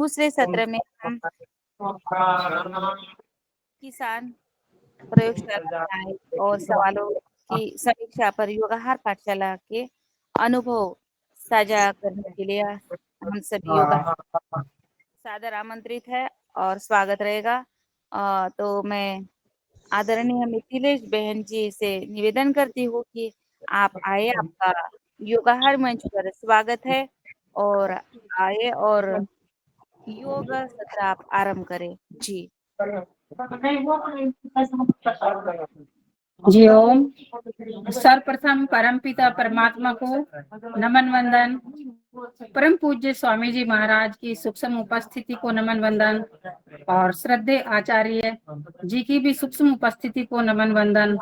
दूसरे सत्र में हम किसान प्रयोगशाला में आए और सवालों की समीक्षा पर योगाहार पाठशाला के अनुभव साझा करने के लिए हम सभी योगा सादर आमंत्रित है और स्वागत रहेगा। तो मैं आदरणीय मिथिलेश बहन जी से निवेदन करती हूँ कि आप आए, आपका योगाहार मंच पर स्वागत है और आए और योग सत्र आप आरंभ करें जी। जी ओम। सर्वप्रथम परमपिता परमात्मा को नमन वंदन, परम पूज्य स्वामी जी महाराज की सूक्ष्म उपस्थिति को नमन वंदन और श्रद्धेय आचार्य जी की भी सूक्ष्म उपस्थिति को नमन वंदन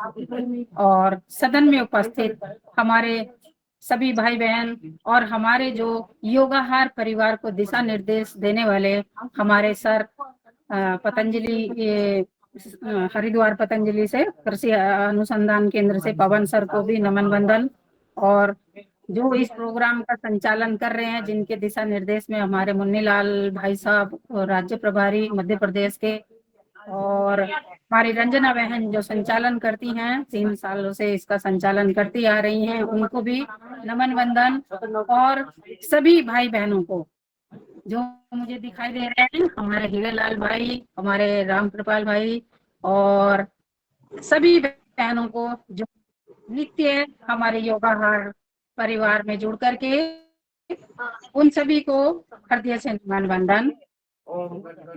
और सदन में उपस्थित हमारे सभी भाई बहन और हमारे जो योगाहार परिवार को दिशा निर्देश देने वाले हमारे सर पतंजलि हरिद्वार पतंजलि से कृषि अनुसंधान केंद्र से पवन सर को भी नमन वंदन और जो इस प्रोग्राम का संचालन कर रहे हैं, जिनके दिशा निर्देश में हमारे मुन्नीलाल भाई साहब राज्य प्रभारी मध्य प्रदेश के और हमारी रंजना बहन जो संचालन करती हैं, 3 सालों से इसका संचालन करती आ रही हैं, उनको भी नमन वंदन और सभी भाई बहनों को जो मुझे दिखाई दे रहे हैं, हमारे हीरालाल भाई, हमारे राम कृपाल भाई और सभी बहनों को जो नित्य हमारे योगाहार परिवार में जुड़ करके उन सभी को हृदय से नमन वंदन।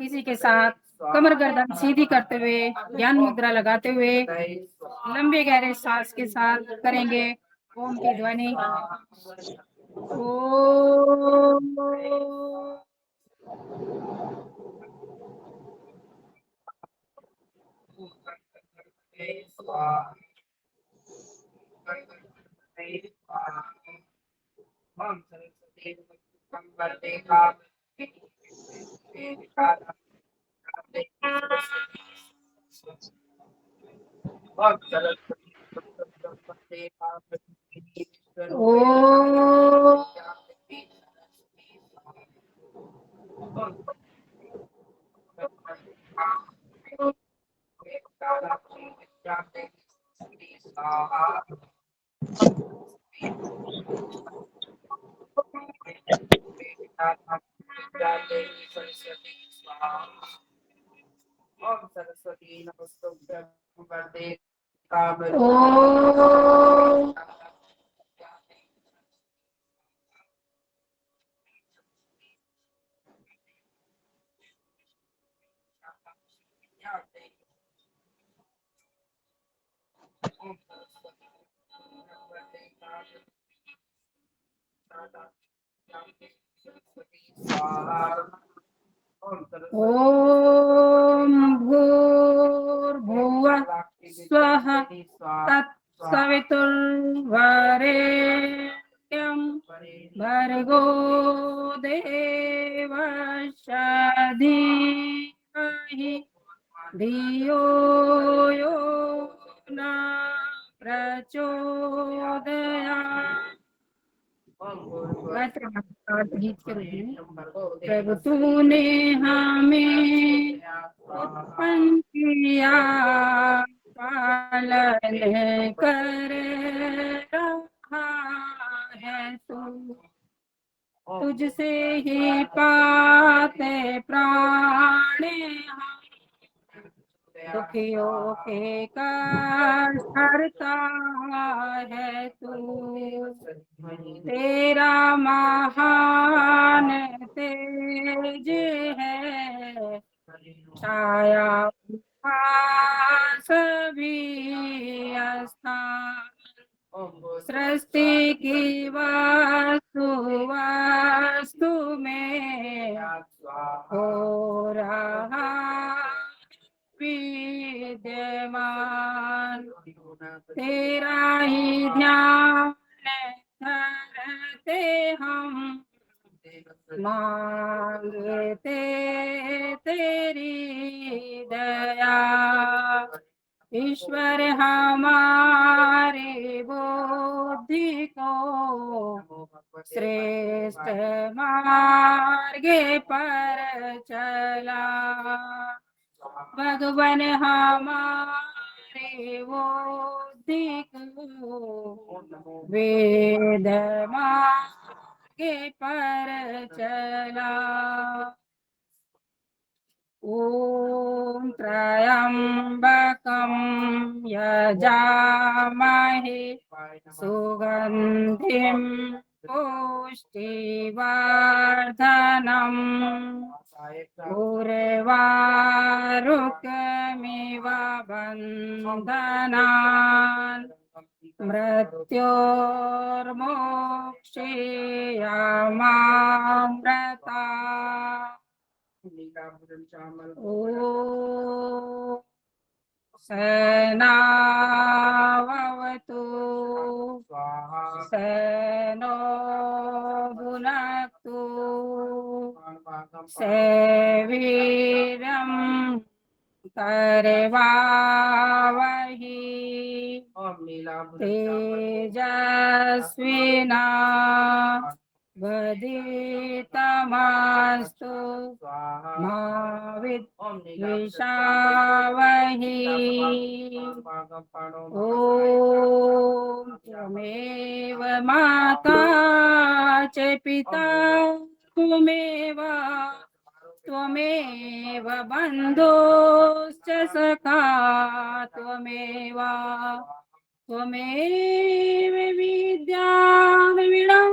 इसी के साथ कमर गर्दन सीधी करते हुए ज्ञान मुद्रा लगाते हुए लंबे गहरे सांस के साथ करेंगे ओम की ध्वनि। ओम। ओम भूर्भुवः स्वः तत्सवितुर्वरेण्यं भर्गो देवस्य धीमहि धियो यो न प्रचोदयात्। गायत्री माता गीत के रूप में प्रभु तूने हमें उत्पन्न किया, पालन कर रहा है तू, तुझसे ही पाते प्राण हम, दुखियों के कष्ट हरता है तू, तेरा महान तेज है, छाया सभी स्थान, सृष्टि की वास्तु वास्तु में हो रहा विद्यमान, तेरा ही ध्यान धरते हम, मांगते तेरी दया, ईश्वर हमारी बुद्धि को श्रेष्ठ मार्गे पर चला, भगवान हमारे वो दिख वेद मार्गे पर चला। ॐ त्र्यम्बकं यजामहे सुगन्धिं पुष्टिवर्धनम् उर्वारुकमिव बन्धनान् मृत्योर्मोक्षेयमामृता। ॐ सहनावतु सहनो भुनक्तु सवीर्यं करवावहि तेजस्विना वदितमस्तु मा विद्विषावहि। ॐ त्वमेव माता च पिता त्वमेव त्वमेव बन्धुश्च सखा त्वमेव त्वमेव विद्याविणं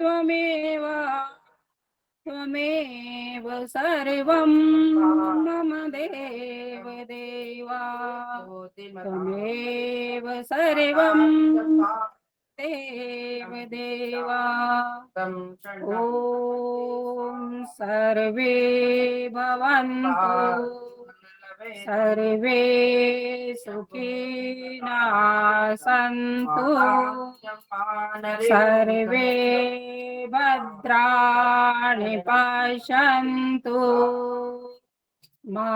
त्वमेव त्वमेव सर्वं मम देव देवा त्वमेव सर्वं देव देवा। ॐ सर्वे भवन्तु सर्वे सुखिनः सन्तु सर्वे भद्राणि पश्यन्तु मा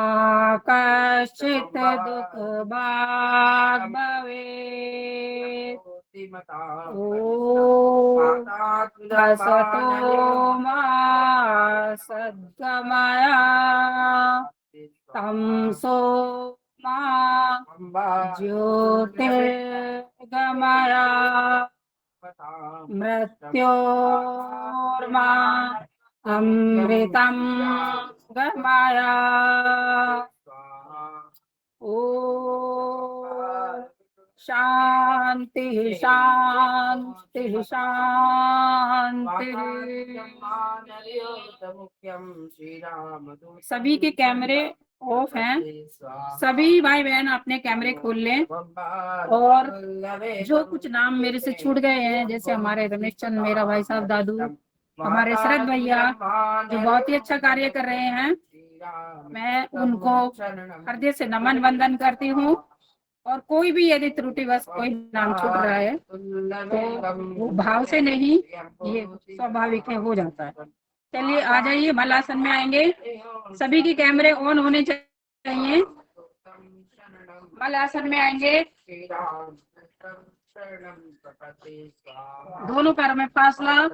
कश्चित् दुःखभाग् भवेत्। ॐ असतो मा सद्गमय तमसो मा ज्योतिर्गमय मृत्योर्मा अमृतं गमय। ॐ शांति शांति शांति। सभी के कैमरे ऑफ हैं। सभी भाई बहन अपने कैमरे खोल लें। और जो कुछ नाम मेरे से छूट गए हैं, जैसे हमारे रमेश चंद मेरा भाई साहब दादू, हमारे शरद भैया जो बहुत ही अच्छा कार्य कर रहे हैं, मैं उनको हृदय से नमन वंदन करती हूँ। और कोई भी यदि त्रुटिवश कोई नाम छूट रहा है तो वो भाव से नहीं, ये स्वाभाविक है, हो जाता है। चलिए आ जाइए, मलासन में आएंगे। सभी के कैमरे ऑन होने चाहिए। मलासन में आएंगे, दोनों पैरों में फासला,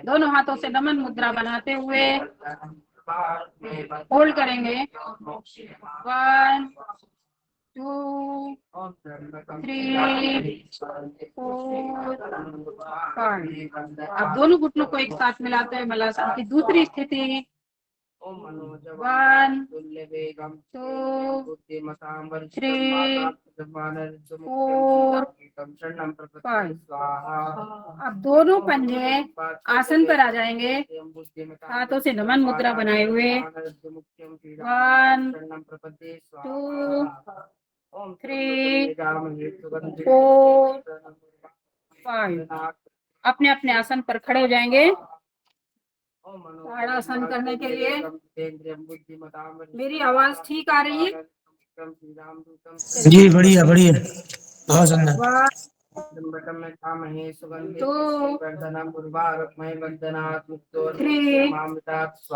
दोनों हाथों से नमन मुद्रा बनाते हुए होल्ड करेंगे। 1 2 3 4 5। अब दोनों घुटनों को एक साथ मिलाते हैं मलासन की दूसरी स्थिति। 1 2 3 4 5। अब दोनों पंजे आसन पर आ जाएंगे, हाथों से नमन मुद्रा बनाए हुए। 1 2 3 4 5। अपने अपने आसन पर खड़े हो जाएंगे। ताड़ासन करने के लिए मेरी आवाज ठीक आ रही है? जी बढ़िया बढ़िया, बहुत सुंदर। 3।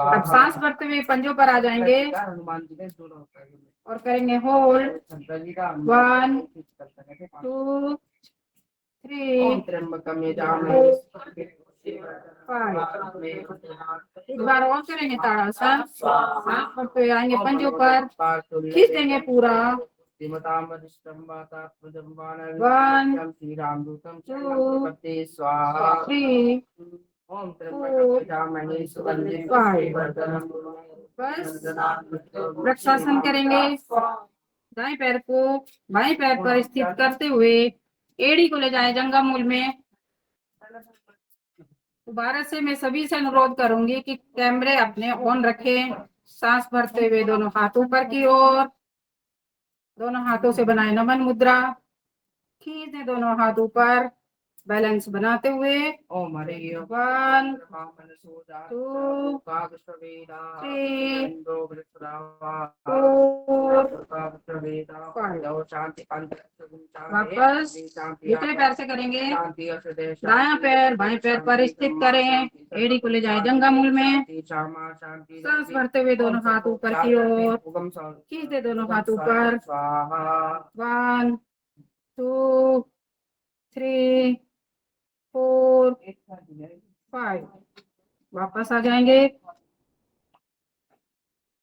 अब सांस भरते हुए पंजों पर आ जाएंगे और करेंगे होल्ड। 1 2 3 4 एक बार और करेंगे ताड़ासन। हाथ पे आएंगे पंजों पर, खींच देंगे पूरा। 1 2 3 बस वृक्षासन करेंगे। दाएं पैर को बाएं पैर पर स्थित करते हुए एड़ी को ले जाए जंघा मूल में। दोबारा से मैं सभी से अनुरोध करूंगी कि कैमरे अपने ऑन रखें। सांस भरते हुए दोनों हाथ ऊपर की ओर, दोनों हाथों से बनाए नमन मुद्रा। खींच दें दोनों हाथ ऊपर, बैलेंस बनाते हुए। 1 2 3 वापस दूसरे पैर से करेंगे। दायां पैर बाएं पैर पर स्थित करें, एड़ी को ले जाए जंघा मूल में। सांस भरते हुए दोनों हाथ ऊपर की ओर, खींच दे दोनों हाथ ऊपर। 1 2 3 4 5 वापस आ जाएंगे।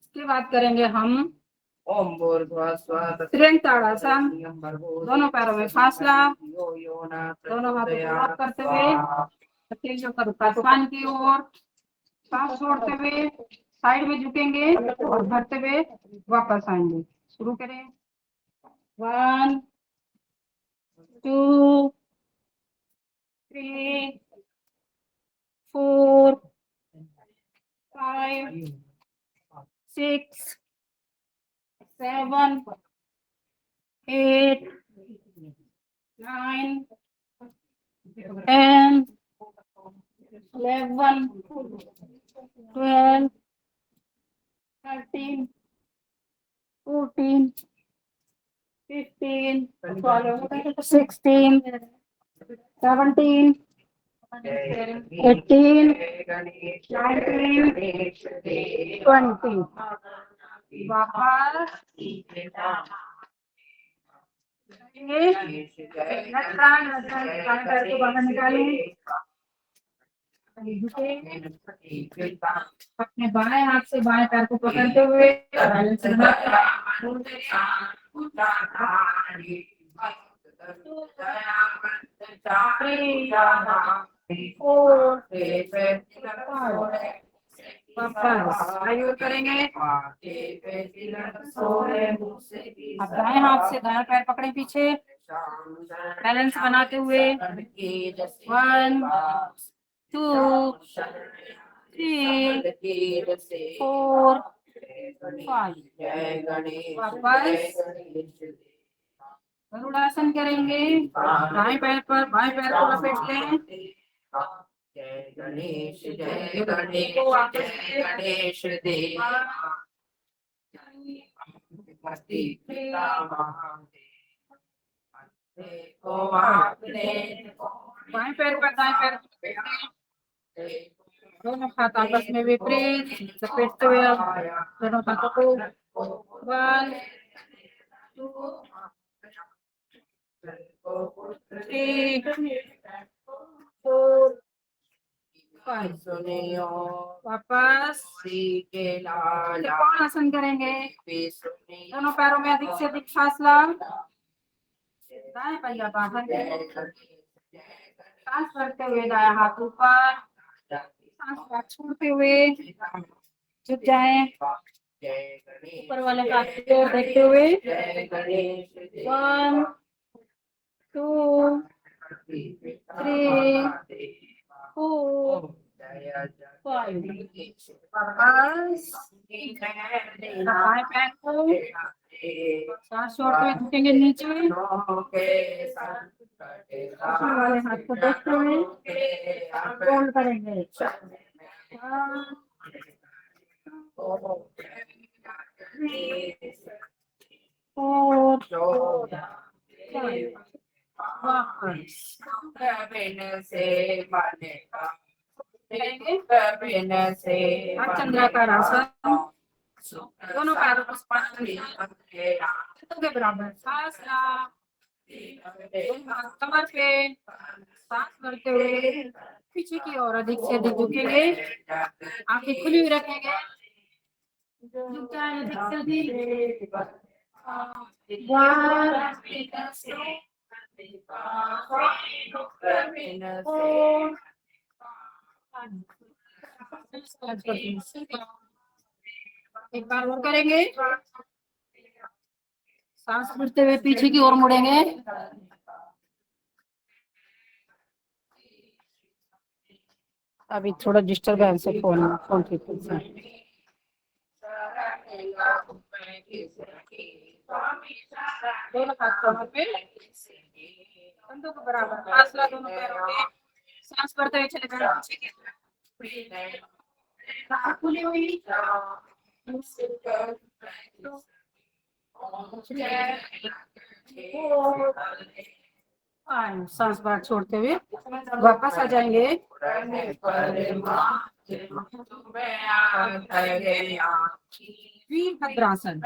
इसके बाद करेंगे हम त्रियंग ताड़ासन। दोनों पैरों में फासला, दोनों हाथों को लॉक करते हुए आसमान की ओर, सांस छोड़ते हुए साइड में झुकेंगे और भरते हुए वापस आएंगे। शुरू करें। 1 2 3 4 5 6 7 8 9 10 11 12 13 14 15 16 17 18 19 20 वापस पैर को बाहर निकालें। अपने बाएं हाथ से बाएं पैर को पकड़ते हुए बैलेंस वापस आयुर करेंगे। अब दाएं हाथ से दाएं पैर पकड़े पीछे, बैलेंस बनाते हुए 1 2 3 4 5 वापस गरुड़ासन करेंगे। दाएं पैर पर बाएं पैर को लपेट लें। को वापस गणेश बाएं पैर पर दाएं पैर दोनों हाथ आपस में विपरीत लपेटते हुए दोनों हाथों को 1 2 3 4 5 वापस त्रिकोण आसन करेंगे। दोनों पैरों में अधिक से अधिक फासला, दाएं पहिया बाहर, सांस भरते हुए दायां हाथ ऊपर, सांस छोड़ते हुए झुक जाएं, ऊपर वाले हाथ की ओर देखते हुए 1 2 3 4 5 दाएं पैर को सांस छोड़ते हुए झुकेंगे नीचे, वाले हाथ को देखते हुए फोल्ड करेंगे। 1 2 3 वापस चंद्राकार आसन। दोनों पैरों को के बराबर फासला, कमर पे सांस भरते हुए पीछे की ओर अधिक से अधिक झुकेंगे, आंखें खुली हुई रखेंगे, झुक जाए अधिक से अधिक। एक बार और करेंगे, सांस भरते हुए पीछे की ओर मुड़ेंगे, अभी थोड़ा डिस्टर्बेंस है फोन की तरफ से। दोनों हाथ कमर पे, कंधों को बराबर, फासला दोनों पैरों पे, सांस भरते हुए चले जाएं पीछे की तरफ, आँख खुली हुई, सांस बाहर छोड़ते हुए वापस आ जाएंगे। वीरभद्रासन,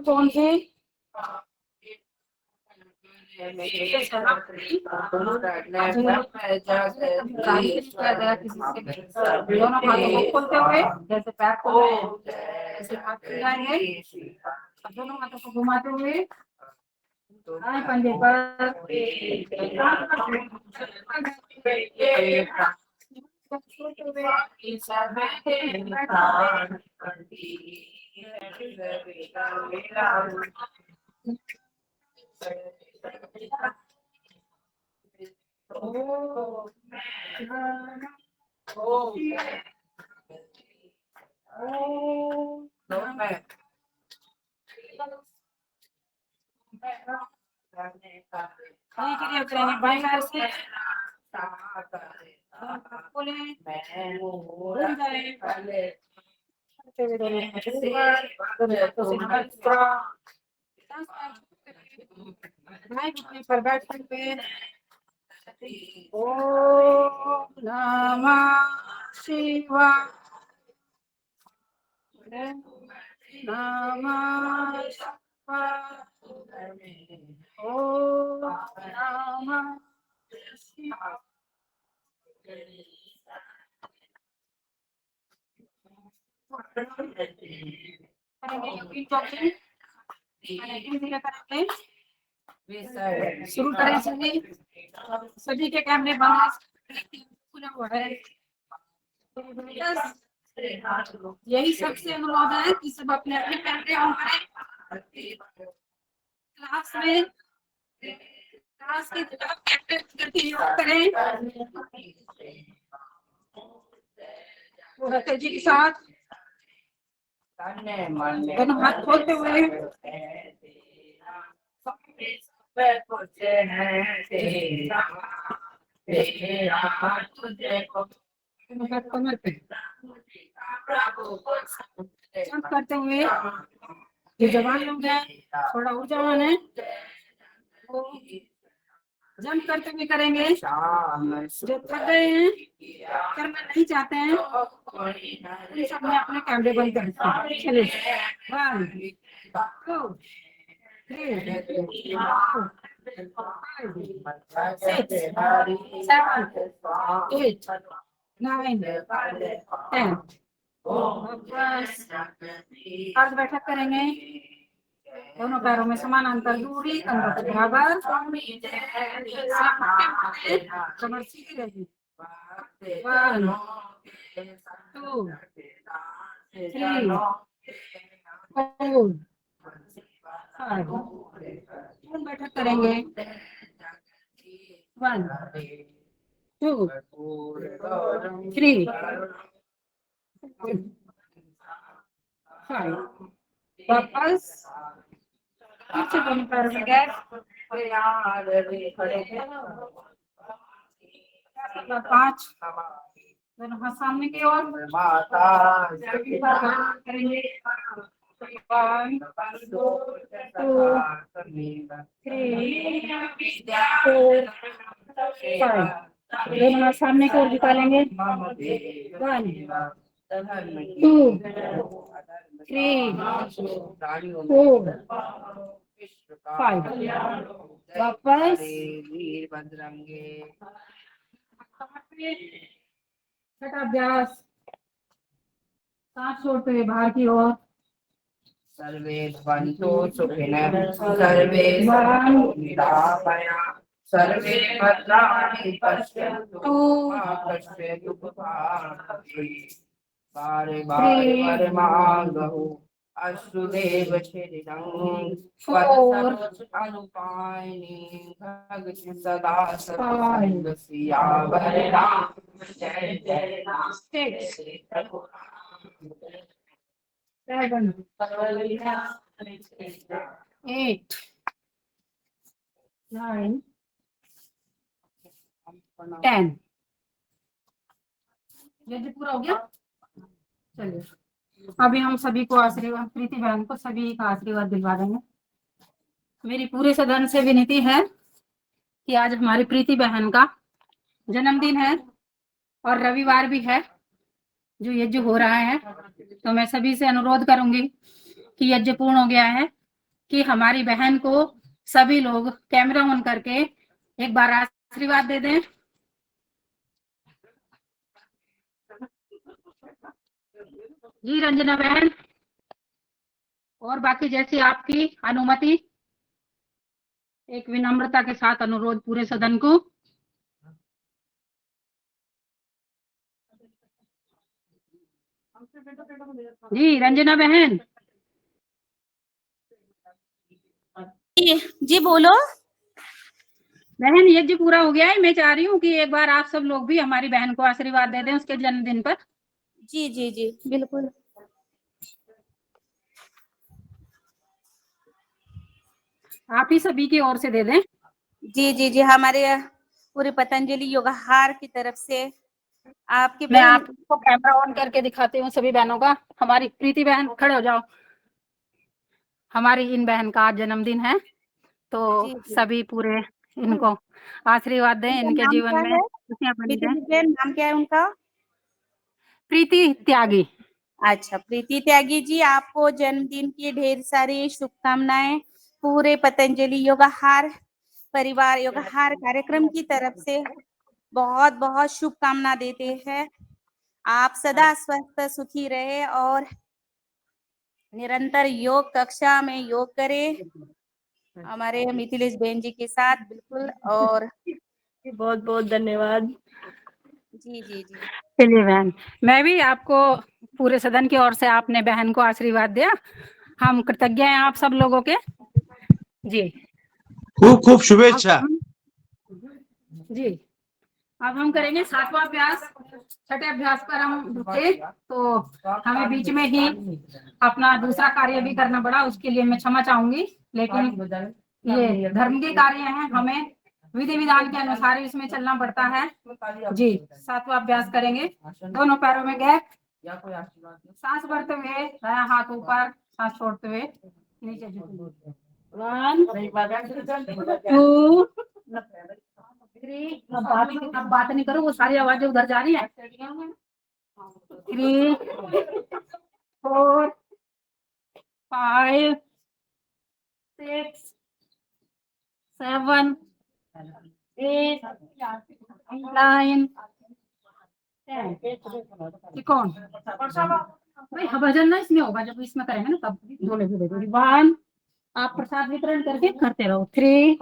कौन से दोनों हाथों को खोलते हुए जैसे पैर खोल रहे हैं, जैसे हाथ खुलाएंगे, दोनों हाथों को घुमाते हुए पंजे पर बाएं पैर से पर बैठ पे ओम नमः शिवाय, नमः शिवाय, ओम नमः शिवाय। शुरू करें सभी के कैमरे बंद हुआ है। यही सबसे अनुरोध है कि सब अपने अपने कैमरे ऑन करें। क्लास की करके योग करें जी के साथ, दोनों हाथ खोलते हुए कमर पे करते हुए, जो जवान लोग हैं थोड़ा ऊर्जावान है वो जंप करते हुए करेंगे, जो थक गए हैं करना नहीं चाहते हैं उन सब में अपने कैमरे बंद कर चलिए 1 2 3 4 5 6 7 8 9 10। अर्ध बैठक करेंगे, दोनों पैरों में समान अंतर दूरी, कंधों के बराबर, कमर सीधी रहेगी। 1 2 3 4 5। पूर्ण बैठक करेंगे। 1 2 3 5। वापस पीछे दोनों पैरों में गैप, 5 दोनों हाथ सामने की ओर करेंगे। 1 2 3 4 5। दोनों हाथ सामने की ओर निकालेंगे। 1 2 3 4 5 वापस छठा अभ्यास सांस छोड़ते हुए बाहर की ओर सर्वे भवन्तु सुखिनः सर्वे सन्तु निरामया सर्वे भद्राणि पश्यन्तु मा कश्चित् दुःखभाग् भवेत् बारे बारे परमागहो अश्रुदेव छिरिदं अनुपायिनी भगति सदा सत्संग सियावर राम जय जय राम श्री रघुराम 7 8 9 10 यदि पूरा हो गया चलिए अभी हम सभी को आशीर्वाद प्रीति बहन को सभी का आशीर्वाद दिलवा देंगे। मेरी पूरे सदन से विनती है कि आज हमारी प्रीति बहन का जन्मदिन है और रविवार भी है जो यज्ञ हो रहा है, तो मैं सभी से अनुरोध करूंगी कि यज्ञ पूर्ण हो गया है कि हमारी बहन को सभी लोग कैमरा ऑन करके एक बार आशीर्वाद दे दें। जी रंजना बहन और बाकी जैसी आपकी अनुमति, एक विनम्रता के साथ अनुरोध पूरे सदन को। जी रंजना बहन जी बोलो। बहन यज्ञ पूरा हो गया है, मैं चाह रही हूँ कि एक बार आप सब लोग भी हमारी बहन को आशीर्वाद दे दें उसके जन्मदिन पर। जी जी जी बिल्कुल। आप ही सभी की ओर से दे दें। जी जी जी हमारे पूरे पतंजलि योगाहार की तरफ से आपकी मैं बहन आपको कैमरा ऑन करके दिखाती हूँ सभी बहनों का। हमारी प्रीति बहन खड़े हो जाओ। हमारी इन बहन का आज जन्मदिन है, तो जी जी सभी पूरे इनको आशीर्वाद दें, उनका इनके नाम जीवन क्या में है? खुशियां बनी प्रीति रहें। बहन नाम क्या है उनका? प्रीति त्यागी। अच्छा प्रीति त्यागी जी, आपको जन्मदिन की ढेर सारी शुभकामनाएं पूरे पतंजलि योगाहार परिवार योगाहार कार्यक्रम की तरफ से बहुत बहुत शुभकामना देते हैं। आप सदा स्वस्थ सुखी रहे और निरंतर योग कक्षा में योग करें हमारे मिथिलेश बहन जी के साथ बिल्कुल। और बहुत बहुत धन्यवाद। जी जी जी चलिए बहन, मैं भी आपको पूरे सदन की ओर से आपने बहन को आशीर्वाद दिया, हम कृतज्ञ हैं आप सब लोगों के। जी खूब खूब शुभेच्छा। जी अब हम करेंगे 7वां अभ्यास। छठे अभ्यास पर हम रुके तो हमें बीच में ही अपना दूसरा कार्य भी करना पड़ा, उसके लिए मैं क्षमा चाहूंगी, लेकिन ये धर्म के कार्य हैं, हमें विधि विधान के अनुसार इसमें चलना पड़ता है। जी 7वां अभ्यास करेंगे। दोनों पैरों में गैप, सांस भरते हुए दायां हाथ ऊपर, सांस छोड़ते हुए नीचे झुकेंगे। 1 2 3 अब बात नहीं करो, वो सारी आवाजें उधर जा रही है। 3 4 5 6 7 8 9 10 कौन भाई भजन ना इसमें होगा, जब इसमें करेंगे ना तब जोड़े जोड़े 1 आप प्रसाद वितरण करके करते रहो। 3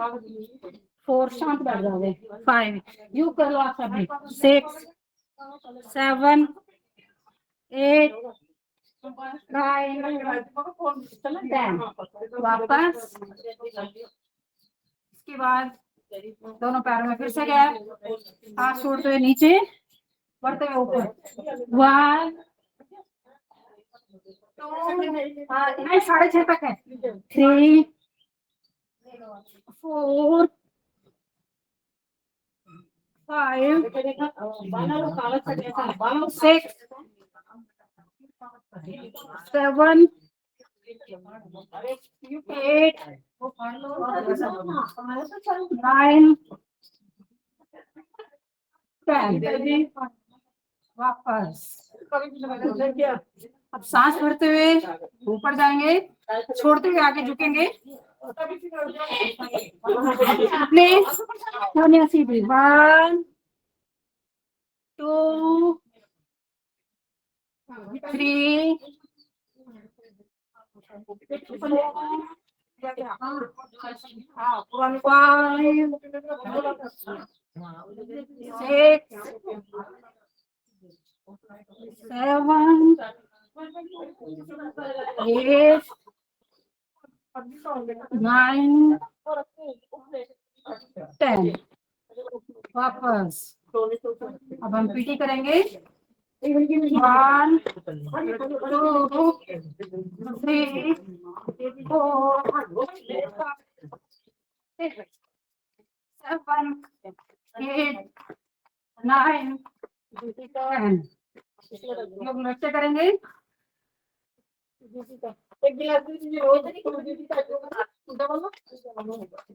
4 शांत बैठ जाओगे। 5 यू करो आप सभी। 6 7 8 9 10 वापस। इसके बाद दोनों पैरों में फिर से गैप, हाथ छोड़ते हुए नीचे बढ़ते हुए ऊपर। 1 2 नहीं 6.5 तक है। 3 4 5 6 7 8 9 10 वापस। अब सांस भरते हुए ऊपर जाएंगे, छोड़ते हुए आगे झुकेंगे अपने सोनिया सीधी 1 2 3 9 10 वापस। अब हम पीटी करेंगे 1 2 3 4 6 7 8 9 10। लोग नृत्य करेंगे। एक गिलास दीजिए रोज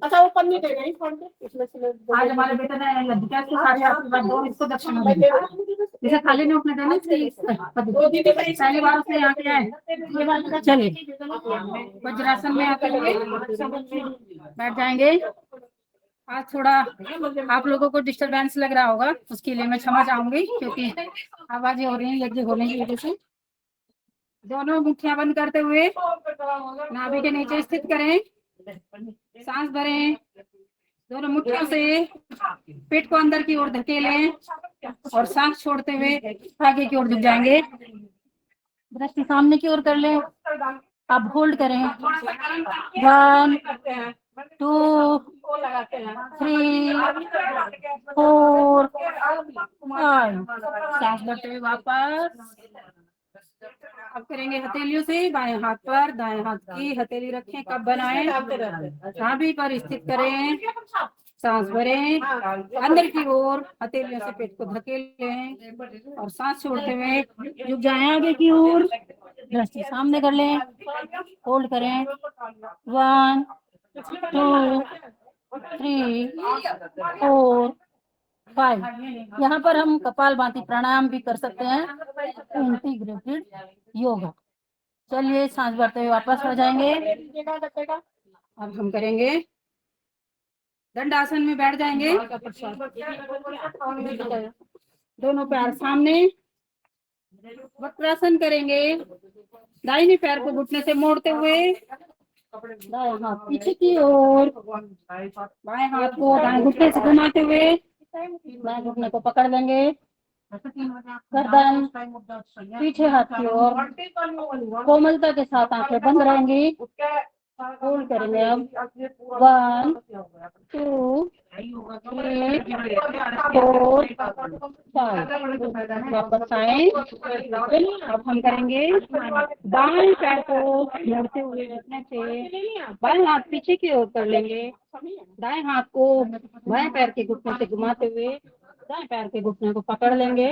अच्छा वो पन्नी दे गई फोन पे इसमें से आज हमारे बेटे ने लड़कियां के सारे आशीर्वाद दो, इसको दक्षिणा दे। जैसे थाली में उठने देना पहली बार उसने यहाँ किया है। चलिए वज्रासन में आते हुए बैठ जाएंगे। आज थोड़ा आप लोगों को डिस्टरबेंस लग रहा होगा, उसके लिए मैं क्षमा चाहूंगी क्योंकि आवाजें हो रही हैं यज्ञ होने की वजह से। दोनों मुट्ठियां बंद करते हुए नाभि के नीचे स्थित करें, सांस भरें, दोनों मुट्ठियों से पेट को अंदर की ओर धकेलें और सांस छोड़ते हुए आगे की ओर झुक जाएंगे। दृष्टि सामने की ओर कर लें। अब होल्ड करें 1 2 3 4 5। सांस भरते हुए वापस। अब करेंगे हथेलियों से बाएं हाथ पर दाएं हाथ की हथेली रखें, कब बनाएं नाभि पर स्थित करें, सांस भरें, अंदर की ओर हथेलियों से पेट को धकेलें और सांस छोड़ते हुए झुक जाएं आगे की ओर। दृष्टि सामने कर लें, होल्ड करें 1 2 3 4 5। यहाँ पर हम कपालभाति प्राणायाम भी कर सकते हैं, इंटीग्रेटेड योगा। चलिए सांस भरते हुए वापस हो जाएंगे। अब हम करेंगे दंडासन में बैठ जाएंगे। दोनों पैर सामने, वक्रासन करेंगे। दाहिने पैर को घुटने से मोड़ते हुए दाएं हाथ पीछे की ओर, बाएं हाथ को दाएं घुटने से घुमाते हुए दाएं घुटने को पकड़ लेंगे। गर्दन पीछे हाथ की ओर, कोमलता के साथ आंखें बंद रहेंगी। होल्ड करेंगे अब 1 2 3 4 5। वापस आए। अब हम करेंगे बाएं पैर को मोड़ते हुए घुटने से बाएं हाथ पीछे की ओर कर लेंगे। दाएं हाथ को बाएं पैर के घुटने से घुमाते हुए दाएं पैर के घुटने को पकड़ लेंगे।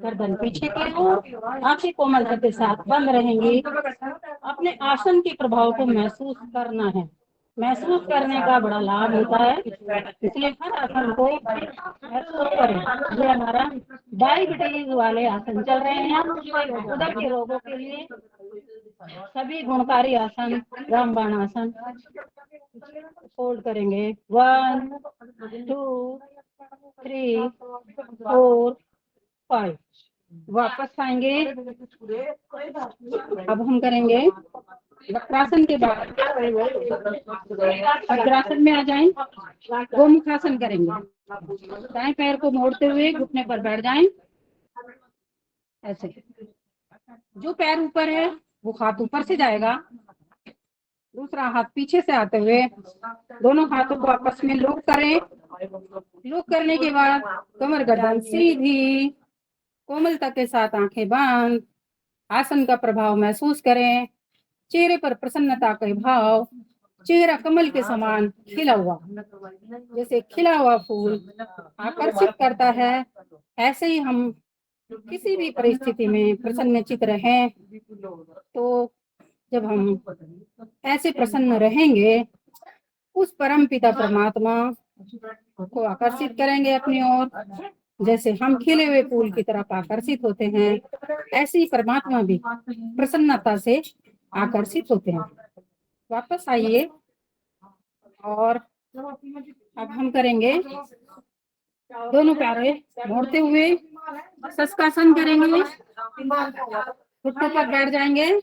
गर्दन पीछे की ओर, आंखें कोमलता के साथ बंद रहेंगी। अपने आसन के प्रभाव को महसूस करना है। महसूस करने का बड़ा लाभ होता है, इसलिए हर आसन को महसूस करें। ये हमारा डायबिटीज वाले आसन चल रहे हैं, उदर के रोगों के लिए सभी गुणकारी आसन, रामबाण आसन। होल्ड करेंगे 1 2 3 4 5। वापस आएंगे। अब हम करेंगे वक्रासन के बाद वज्रासन में आ जाएं। गोमुखासन करेंगे। दाएं पैर को मोड़ते हुए घुटने पर बैठ जाएं, ऐसे। जो पैर ऊपर है वो हाथ ऊपर से जाएगा, दूसरा हाथ पीछे से आते हुए दोनों हाथों को आपस में लॉक करें। लॉक करने के बाद कमर गर्दन सीधी, कोमलता के साथ आंखें बंद। आसन का प्रभाव महसूस करें। चेहरे पर प्रसन्नता का भाव, चेहरा कमल के समान खिला हुआ, जैसे खिला हुआ फूल आकर्षित करता है, ऐसे ही हम किसी भी परिस्थिति में प्रसन्नचित रहें। तो जब हम ऐसे प्रसन्न रहेंगे, उस परम पिता परमात्मा को आकर्षित करेंगे अपनी ओर। जैसे हम खिले हुए फूल की तरफ आकर्षित होते हैं, ऐसे ही परमात्मा भी प्रसन्नता से आकर्षित होते हैं। वापस आइए, और अब हम करेंगे दोनों पैर मोड़ते हुए शस्त्रासन करेंगे। घुटनों पर बैठ जाएंगे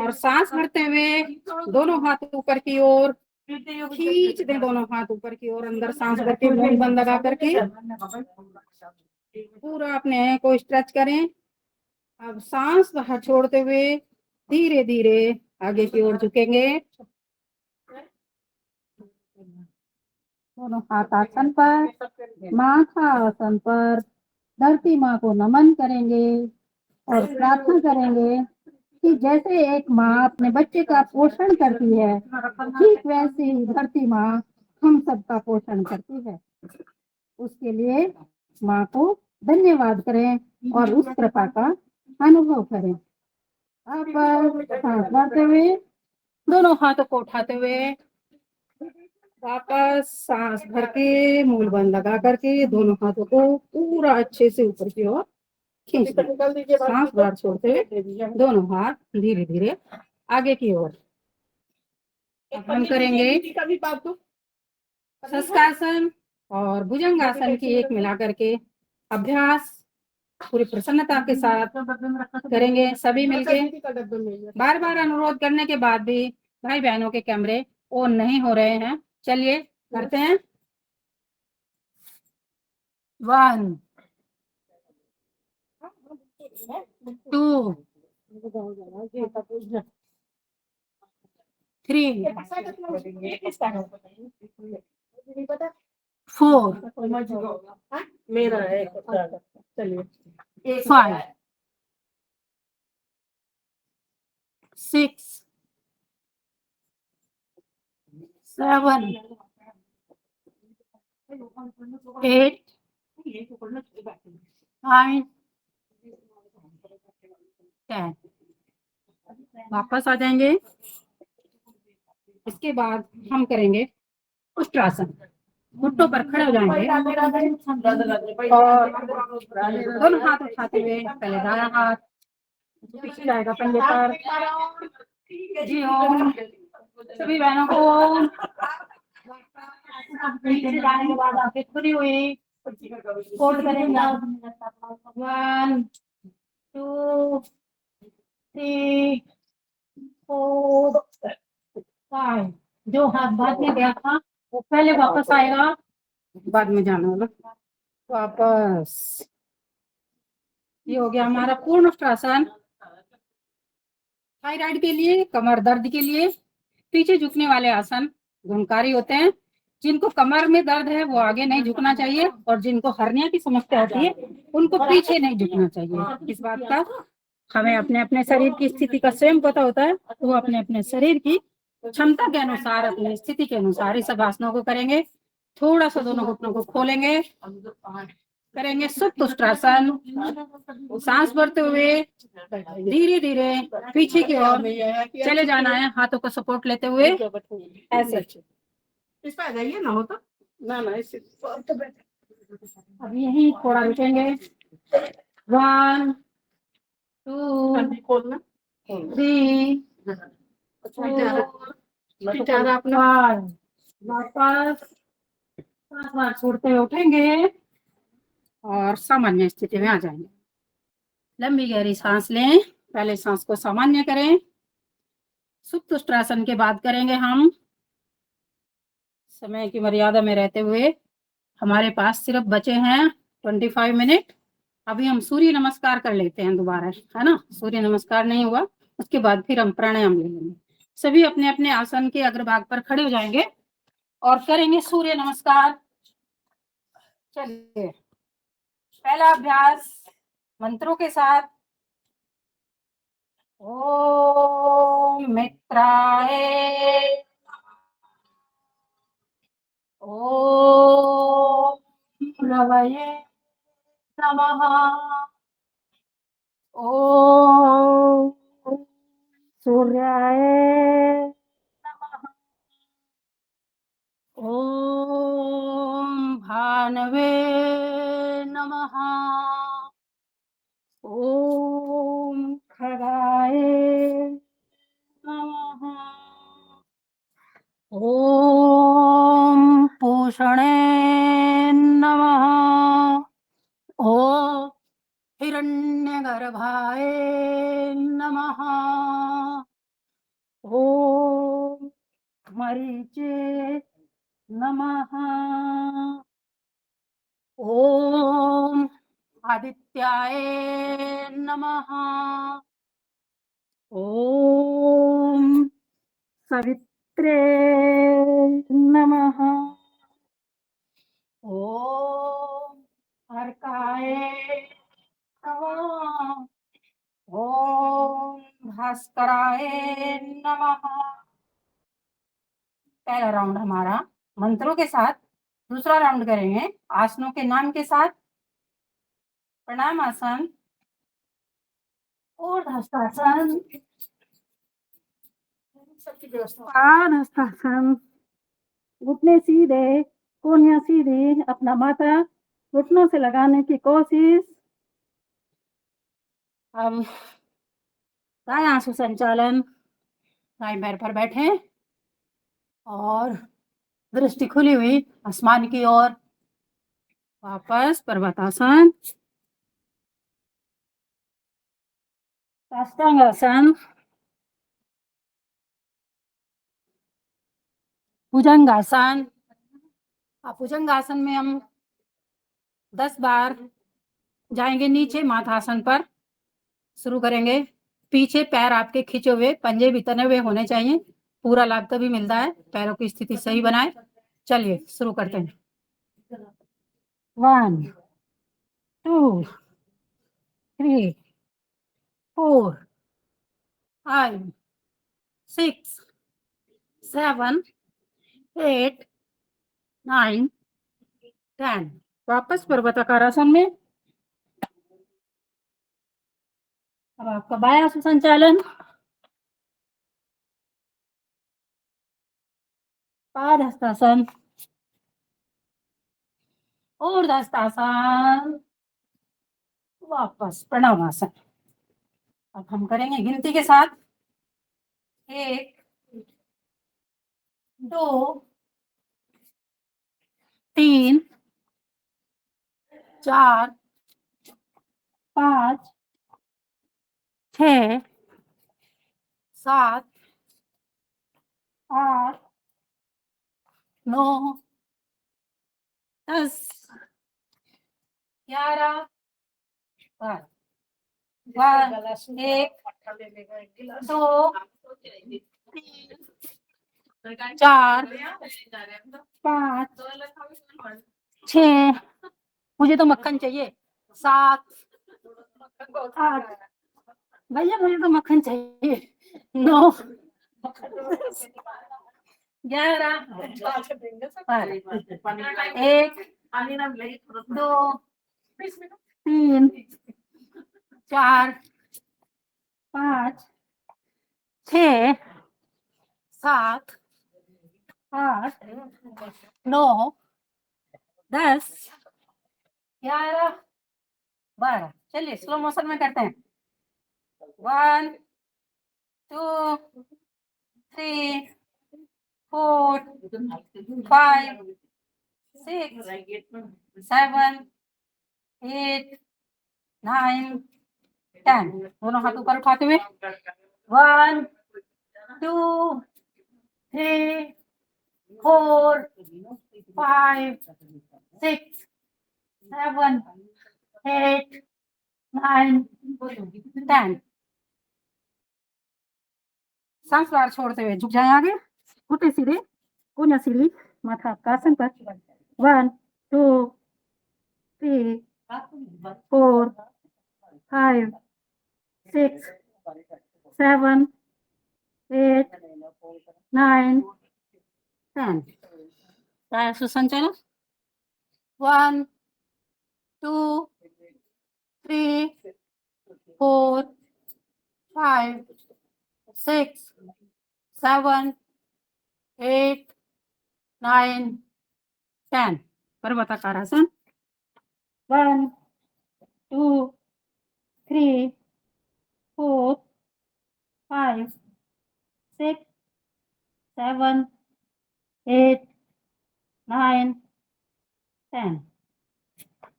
और सांस भरते हुए दोनों हाथ ऊपर की ओर खींच दें, दोनों हाथ ऊपर की ओर अंदर सांस भर के मुंह बंद लगा करके पूरा अपने को स्ट्रेच करें। अब सांस बाहर छोड़ते हुए धीरे धीरे आगे की ओर झुकेंगे। दोनों हाथ आसन पर, माथा आसन पर, धरती माँ को नमन करेंगे और प्रार्थना करेंगे कि जैसे एक माँ अपने बच्चे का पोषण करती है, ठीक वैसे ही धरती माँ हम सबका पोषण करती है। उसके लिए माँ को धन्यवाद करें और उस कृपा का अनुभव करें। अब सांस भरते हुए दोनों हाथों को उठाते हुए वापस सांस भर के मूल बंद लगा करके दोनों हाथों को पूरा अच्छे से ऊपर की ओर खींच दीजिए। सांस बाहर छोड़ते हुए दोनों हाथ धीरे धीरे आगे की ओर। हम करेंगे शस्त्रासन और भुजंगासन की एक मिला करके अभ्यास पूरी प्रसन्नता के साथ करेंगे सभी मिलके। बार बार अनुरोध करने के बाद भी भाई बहनों के कैमरे ऑन नहीं हो रहे हैं। चलिए करते हैं। 1 2 3 4 मेरा है चलिए 5 6 7 8 9 10। वापस आ जाएंगे। इसके बाद हम करेंगे उष्ट्रासन। घुटनों पर खड़े हो जाएंगे और दोनों हाथ उठाते हुए पहले दायां हाथ पीछे जाएगा पंजे पर। जी ओम। सभी बहनों को पीछे जाने के बाद आंखें खुली हुई फोल्ड करेंगे। 1 2 3 4 5। जो हाथ बाद में गया था वो पहले वापस आएगा, बाद में जाना होगा वापस। ये हो गया हमारा पूर्ण उष्ट्रासन। थायराइड के लिए, कमर दर्द के लिए पीछे झुकने वाले आसन गुणकारी होते हैं। जिनको कमर में दर्द है वो आगे नहीं झुकना चाहिए और जिनको हर्निया की समस्या होती है उनको पीछे नहीं झुकना चाहिए। इस बात का हमें अपने अपने शरीर की स्थिति का स्वयं पता होता है, तो वो अपने अपने शरीर की क्षमता के अनुसार, अपनी स्थिति के अनुसार इस सब आसनों को करेंगे। थोड़ा सा दोनों घुटनों को खोलेंगे, करेंगे सुप्त उष्ट्रासन। सांस भरते हुए धीरे धीरे पीछे की ओर चले जाना है, हाथों को सपोर्ट लेते हुए ऐसे। इस पर आ जाइए ना हो तो ना इससे अब यही थोड़ा रुकेंगे। 1 2 खोलना 3 4 अपना 5। वापस 5 बार छोड़ते हुए उठेंगे और सामान्य स्थिति में आ जाएंगे। लंबी गहरी सांस लें। पहले सांस को सामान्य करें। सुप्त उष्ट्रासन के बाद करेंगे हम। समय की मर्यादा में रहते हुए हमारे पास सिर्फ बचे हैं 25 मिनट। अभी हम सूर्य नमस्कार कर लेते हैं दोबारा, है ना। सूर्य नमस्कार नहीं हुआ, उसके बाद फिर हम प्राणायाम ले लेंगे। सभी अपने अपने आसन के अग्रभाग पर खड़े हो जाएंगे और करेंगे सूर्य नमस्कार। चलिए पहला अभ्यास मंत्रों के साथ। ओम मित्राय, ओम रवये नमः, ओम सूर्याय नमः, ओम भानवे नमः, ओम खगाय नमः, ओम भूषणे नमः। ॐ हिरण्यगर्भाय नमः। ॐ मरीचे नमः। ॐ आदित्याय नमः। ॐ सवित्रे नमः। ॐ अर्काय नमः। ॐ भास्कराय नमः। पहला राउंड हमारा मंत्रों के साथ, दूसरा राउंड करेंगे आसनों के नाम के साथ। प्रणाम आसन, ऊर्ध्वहस्तासन, पादहस्तासन, घुटने सीधे, कोहनियां सीधी, अपना माथा घुटनों से लगाने की कोशिश। अब दायां सुसंचालन, दाएं पैर पर बैठे और दृष्टि खुली हुई आसमान की ओर। वापस पर्वतासन, साष्टांगासन, भुजंगासन। भुजंगासन में हम 10 बार जाएंगे नीचे माथासन पर। शुरू करेंगे, पीछे पैर आपके खिंचे हुए, पंजे भी तने हुए होने चाहिए। पूरा लाभ तभी मिलता है, पैरों की स्थिति सही बनाए। चलिए शुरू करते हैं। 1 2 3 4 5 6 7 8 9 10। वापस पर्वताकार आसन में। अब आपका बायां सुसंचालन, पादहस्तासन, ऊर्ध्वहस्तासन, वापस प्रणामासन। अब हम करेंगे गिनती के साथ। 1 2 3 4 5 6 7 8 9 10 11 12। 1 2 3 4 5 6, मुझे तो मक्खन चाहिए, 7 8, भैया मुझे तो मक्खन चाहिए, 9 11 12। 1 2 3 4 5 6 7 8 9 10 11 12। चलिए स्लो मोशन में करते हैं। 1 2 3 4 5 6 7 8 9 10। दोनों हाथ ऊपर उठाते हुए 1 2 3 4 5 6 7 8 9 10। सांस बाहर छोड़ते हुए झुक जाए आगे, घुटने सीधे, कोहनियां सीधी, माथा आपका आसन पर। 1 2 3 4 5 6 7 8 9 10। दायां सुसंचालन। 1 2 3 4 5 6 7 8 9 10। पर्वताकार आसन। 1 2 3 4 5 6 7 8 9 10।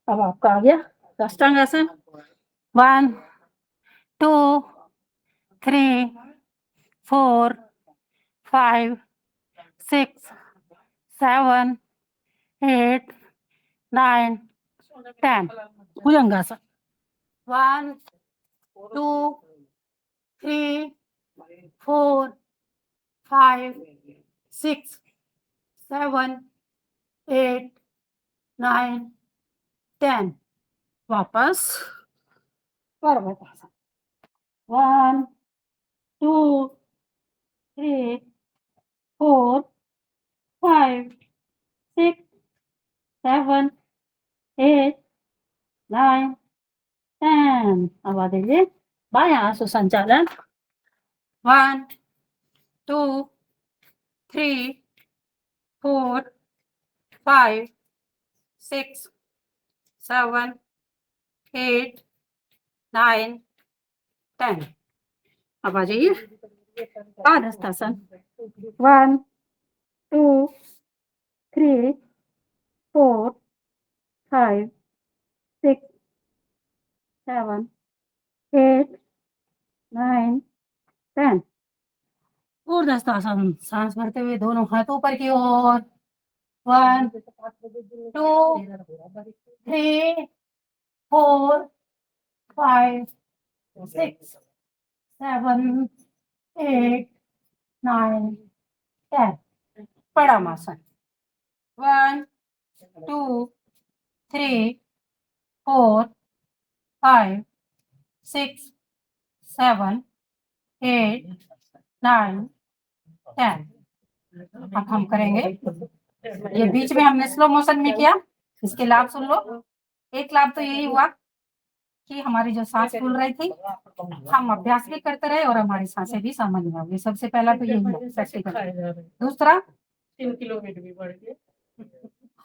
अब आपका आ गया अष्टांग आसन। 1 2 3 4 5 6 7 8 9 10 भुजंगासन। 1 2 3 4 5 6 7 8 9 10 वापस पर्वतासन। 1 2 3 4 5 6 7 8 9 10। अब आ जाइए बायां सुसंचालन। 1 2 3 4 5 6 7 8 9 10। अब आ जाइए पादहस्तासन। 1 2 3 4 5 6 7 8 9 10। ऊर्ध्वस्तासन। सांस भरते हुए दोनों हाथ ऊपर की ओर। 1 2 3 4 5 6 7 8 9 10। पड़ामासन। 1 2 3 4 5 6 7 8 9 10। अब हम करेंगे, ये बीच में हमने स्लो मोशन में किया, इसके लाभ सुन लो। एक लाभ तो यही हुआ कि हमारी जो सांस फूल रही थी, हम अभ्यास भी करते रहे और हमारी सांसें भी सामान्य हो गई। सबसे पहला तो यही है प्रैक्टिकल। दूसरा, 3 किलोमीटर भी बढ़ गए।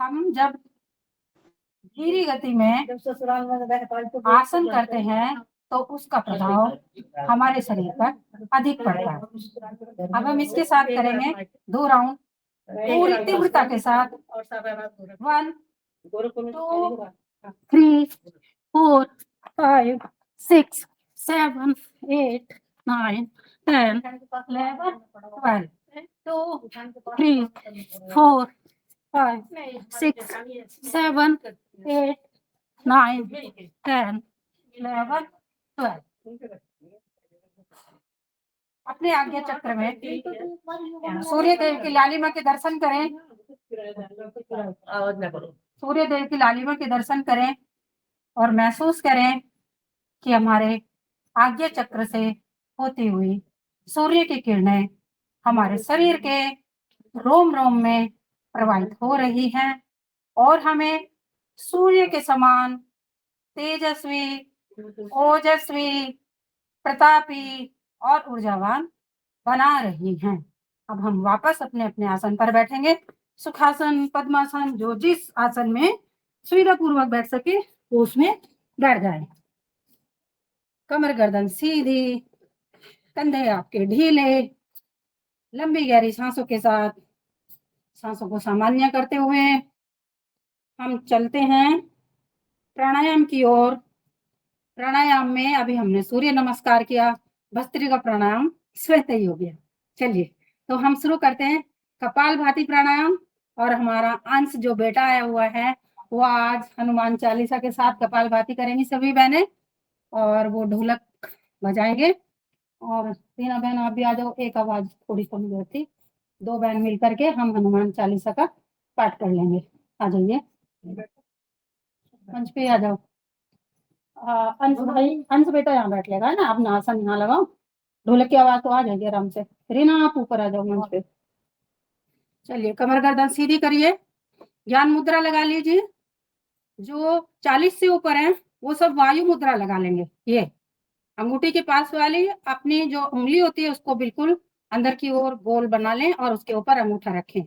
हम जब धीरे गति में आसन करते हैं तो उसका प्रभाव हमारे शरीर पर अधिक पड़ता है। अब हम इसके साथ करेंगे 2 राउंड पूरी तीव्रता के साथ। 1 2 3 4 5 6 7 8 9 10 11 12 2 3 4 5 6 7 8 9 10 11 12। अपने आज्ञा चक्र में सूर्य देव की लालिमा के दर्शन करें। सूर्य देव की लालिमा के दर्शन करें और महसूस करें कि हमारे आज्ञा चक्र से होती हुई सूर्य की किरणें हमारे शरीर के रोम रोम में प्रवाहित हो रही हैं और हमें सूर्य के समान तेजस्वी, ओजस्वी, प्रतापी और ऊर्जावान बना रही हैं। अब हम वापस अपने अपने आसन पर बैठेंगे। सुखासन, पद्मासन, जो जिस आसन में सुविधा पूर्वक बैठ सके वो उसमें बैठ जाए। कमर गर्दन सीधी, कंधे आपके ढीले, लंबी गहरी सांसों के साथ सांसों को सामान्य करते हुए हम चलते हैं प्राणायाम की ओर। प्राणायाम में अभी हमने सूर्य नमस्कार किया, भस्त्रिका प्राणायाम स्वतः ही हो गया। चलिए तो हम शुरू करते हैं कपालभाति प्राणायाम। और हमारा अंश जो बेटा आया हुआ है वो आज हनुमान चालीसा के साथ कपालभाति करेंगी सभी बहनें, और वो ढोलक बजाएंगे। और तीनों बहन आप भी आ जाओ, एक आवाज थोड़ी कमजोर थी। 2 बहन मिल करके हम हनुमान चालीसा का पाठ कर लेंगे। आ जाइए मंच पे आ जाओ। अंश भाई, अंश बेटा यहाँ बैठ लेगा ना, अपना आसन यहाँ लगाओ, ढोलक की आवाज तो आ जाएगी आराम से। रीना आप ऊपर आ जाओ मंच पे। चलिए कमर गर्दन सीधी करिए, ज्ञान मुद्रा लगा लीजिए। जो 40 से ऊपर है वो सब वायु मुद्रा लगा लेंगे। ये अंगूठी के पास वाली अपनी जो उंगली होती है उसको बिल्कुल अंदर की ओर गोल बना लें और उसके ऊपर अंगूठा रखें।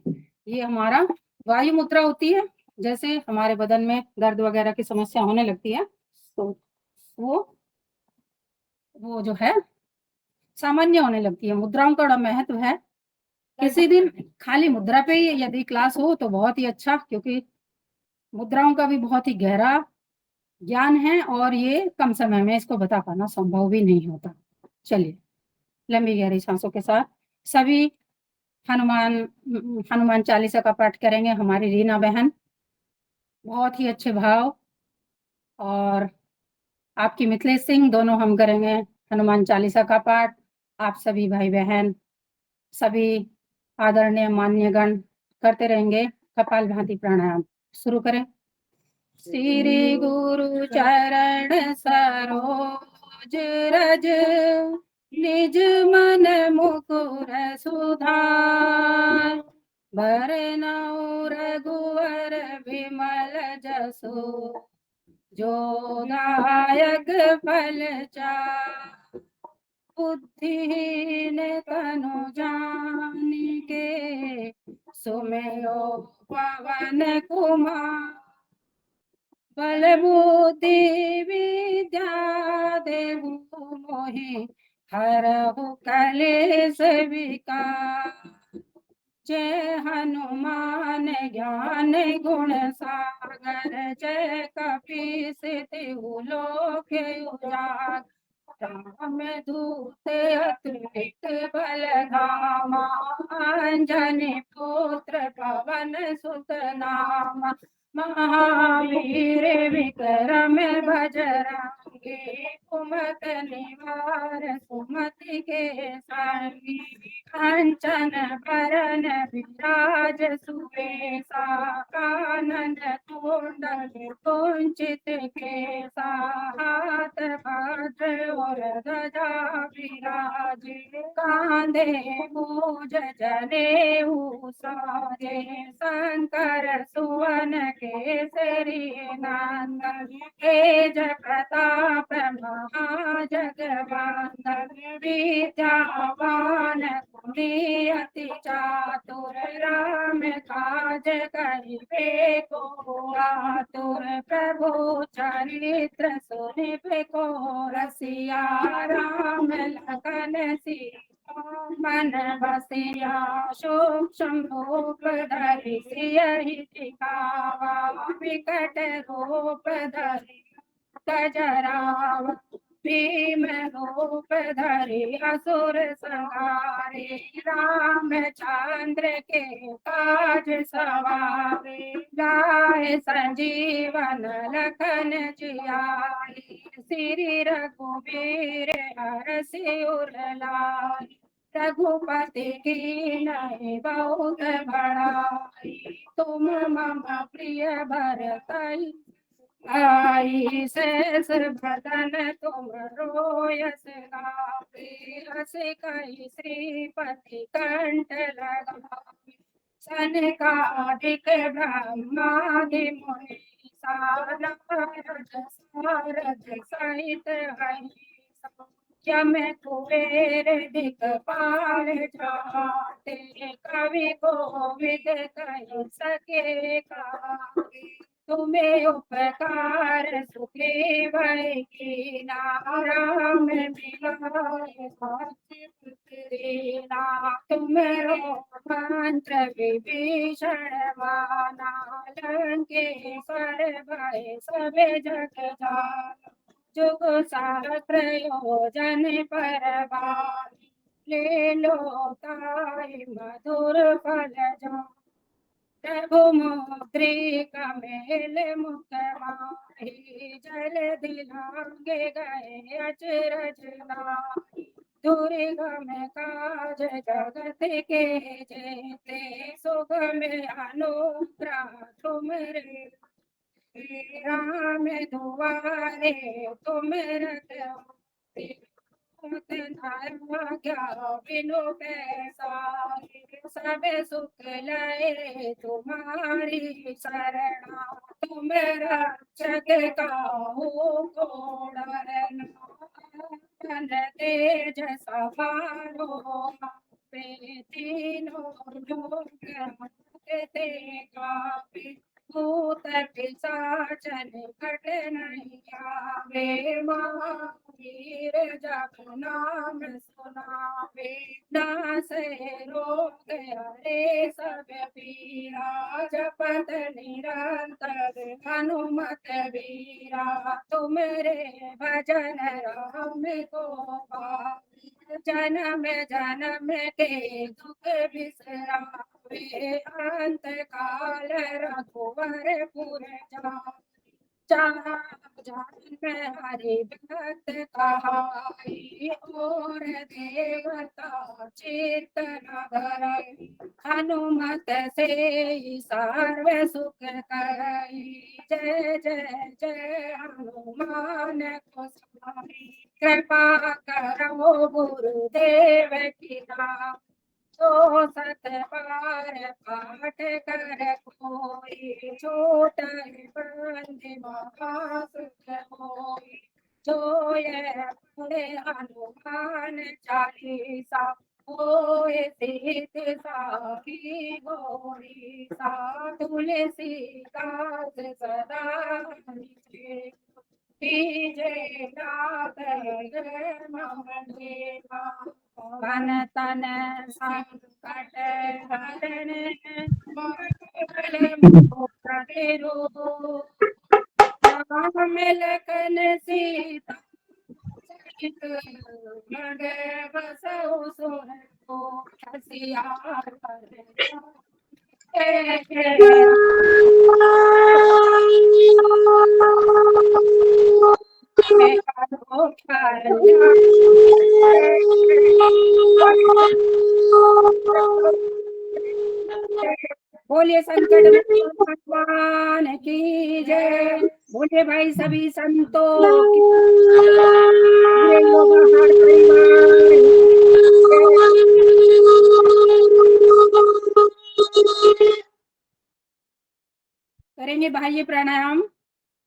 ये हमारा वायु मुद्रा होती है। जैसे हमारे बदन में दर्द वगैरह की समस्या होने लगती है तो वो जो है सामान्य होने लगती है। मुद्राओं का बड़ा महत्व है। किसी दिन खाली मुद्रा पे ही यदि क्लास हो तो बहुत ही अच्छा, क्योंकि मुद्राओं का भी बहुत ही गहरा ज्ञान है और ये कम समय में इसको बता पाना संभव भी नहीं होता। चलिए, लंबी गहरी सांसों के साथ सभी हनुमान चालीसा का पाठ करेंगे। हमारी रीना बहन, बहुत ही अच्छे भाव, और आपकी मिथिलेश सिंह, दोनों हम करेंगे हनुमान चालीसा का पाठ। आप सभी भाई बहन, सभी आदरणीय मान्यगण करते रहेंगे कपालभाति प्राणायाम। शुरू करें। श्री गुरु चरण सरोज रज, निज मन मुकुर सुधार, बरनउँ रघुवर विमल जसु, जो दायक फल चार, बुद्धिहीन तनु जानिके, सुमिरो पवन कुमार, बल बुद्धि विद्या देहु मोहि, हरहु कलेश विकार, जय हनुमान ज्ञान गुण सागर, जय कपीस तिहु लोक उजागर, राम दूत अतुलित बल धामा, अंजनी पुत्र पवन सुत नामा, महावीर विक्रम बजरंगी, कुमति निवार सुमति के संगी, कंचन बरन विराज सुबेसा, कानन कुंडल कुंचित केसा, हाथ वज्र और ध्वजा विराजे, कांधे मूज जनेऊ साजे, शंकर सुवन केसरी नंदन, तेज प्रताप महाजगवंदन, विद्यावान गुणी अति चातुर, राम काज करिबे को आतुर, प्रभु चरित्र सुनिबे को रसिया, राम लखन सीता मन बसिया, सूक्ष्म रूप धरि सियहि दिखावा, विकट रूप धरि गजरावा, भीम रूप धरि असुर संहारे, रामचंद्र के काज सवारे, गाए संजीवन लखन जियाए, श्री रघुवीर हरषि उर लाए, रघुपति कीन्ही बहुत बड़ाई, तुम मम प्रिय भरतहि आई, शेष बदन तुम रोयस गावे, हस कहि श्रीपति कंठ लगावे, सनकादिक ब्रह्मादि मुनीसा, नारद सारद सहित अहिसा, यम कुबेर दिक्पाल जाते, कवि कोविद कहि सके काते, तुम्हें उपकार सुग्रीव कीना, राम मिलाए साथी तेना, तुमरो मंत्र विभीषण माना, लंकेश्वर भय सब जग जाना, जुग सहस्र योजन पर भारी, ले लो ताई मधुर फल जान, रघुमुद्रिका मेल मुख माही, जल दिलांगे गए अचरज नाहि, दुर्गम काज जगत के जेते, सुगम अनुग्रह तुमरे, राम दुआरे तुम रखवारे, क्या बिनु पैसारे, सब सुख लय तुम्हारी शरणा, तुम रक्षक काहू को डरना, धन तेज सवारो पे, तीनों लोक हांकते कांपे, भूत पिशाच निकट नहीं आवे, महावीर जप नाम सुनावे, पीड़ा से रोग हरे सब पीरा जपत निरंतर हनुमत वीरा तुमरे भजन राम को पावे जन्म जन्म के दुख बिसरावे अंत काल रघुवर पुर जावे जान में हरि भक्त कहाई और देवता चित्त न धराई हनुमत से सर्व सुख करई जय जय जय हनुमान गोसाई कृपा करो गुरुदेव की नाम तो सत बार पाठ कर कोई छोटा बंद महासुख होई जो ये पढ़े हनुमान चालीसा होए सिद्ध साखी गौरी सा तुलसीदास सदा हरिचे जय नाथ जय महादेवा मन तन संकट हरण राम लखन सीता सहित मगे बसहु सोहर को सियार जय जय बोलिए संकट मोचन भगवान की जय बोलिए भाई सभी संतों की जय लोग हर परिवार करेंगे भाई प्राणायाम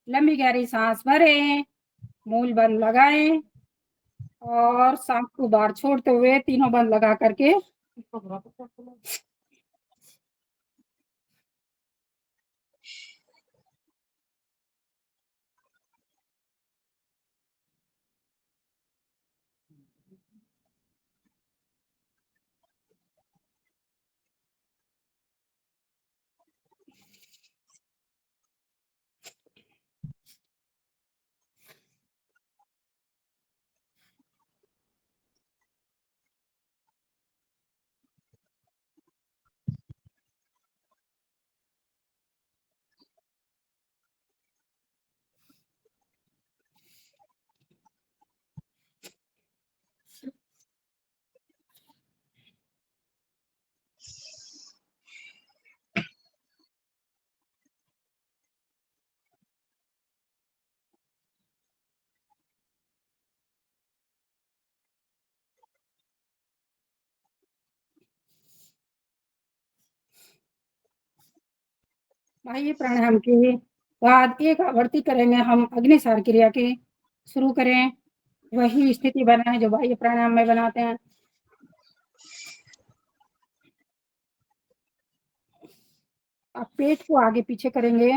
लंबी गहरी सांस भरें मूल बंद लगाएं और सांस को बाहर छोड़ते हुए तीनों बंद लगा करके भाई प्राणायाम के बाद एक आवर्ती करेंगे हम अग्निसार क्रिया की शुरू करें वही स्थिति बनाएं जो बाह्य प्राणायाम में बनाते हैं आप पेट को आगे पीछे करेंगे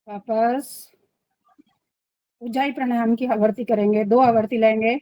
वापस उज्जाई प्राणायाम की आवर्ती करेंगे 2 आवर्ती लेंगे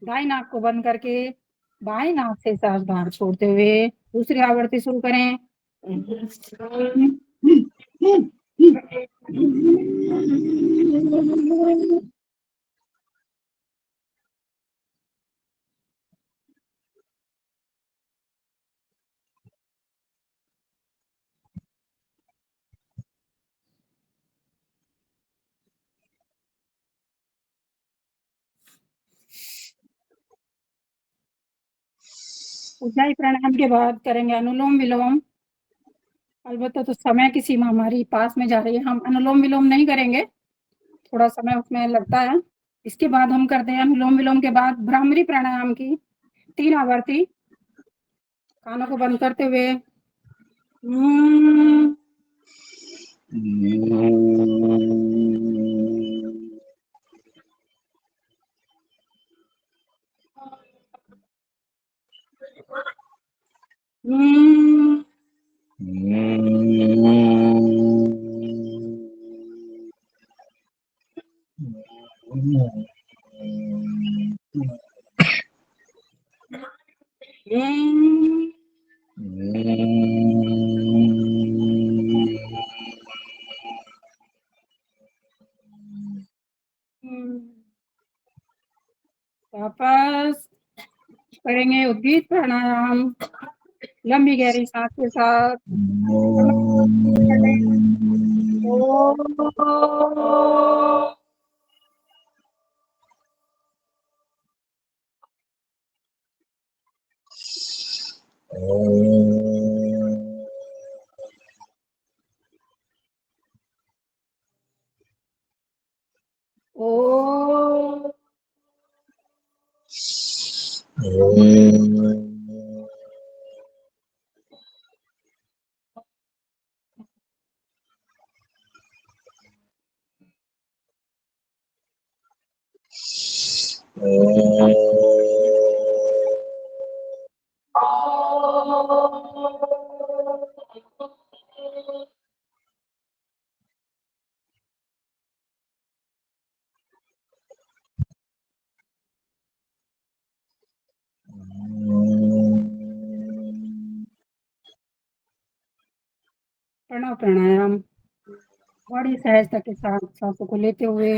दाई नाक को बंद करके बाएं नाक से सांस बाहर छोड़ते हुए दूसरी आवर्ती शुरू करें ऊंचाई प्राणायाम के बाद करेंगे अनुलोम विलोम। अलबत्ता तो समय की सीमा हमारी पास में जा रही है, हम अनुलोम विलोम नहीं करेंगे, थोड़ा समय उसमें लगता है। इसके बाद हम करते हैं अनुलोम विलोम के बाद भ्रामरी प्राणायाम की 3 आवर्ती। कानों को बंद करते हुए वापस करेंगे उद्गीत प्राणायाम, लंबी गहरी सांस के साथ। ओ प्रणव प्राणायाम बड़ी सहजता के साथ सांसों को लेते हुए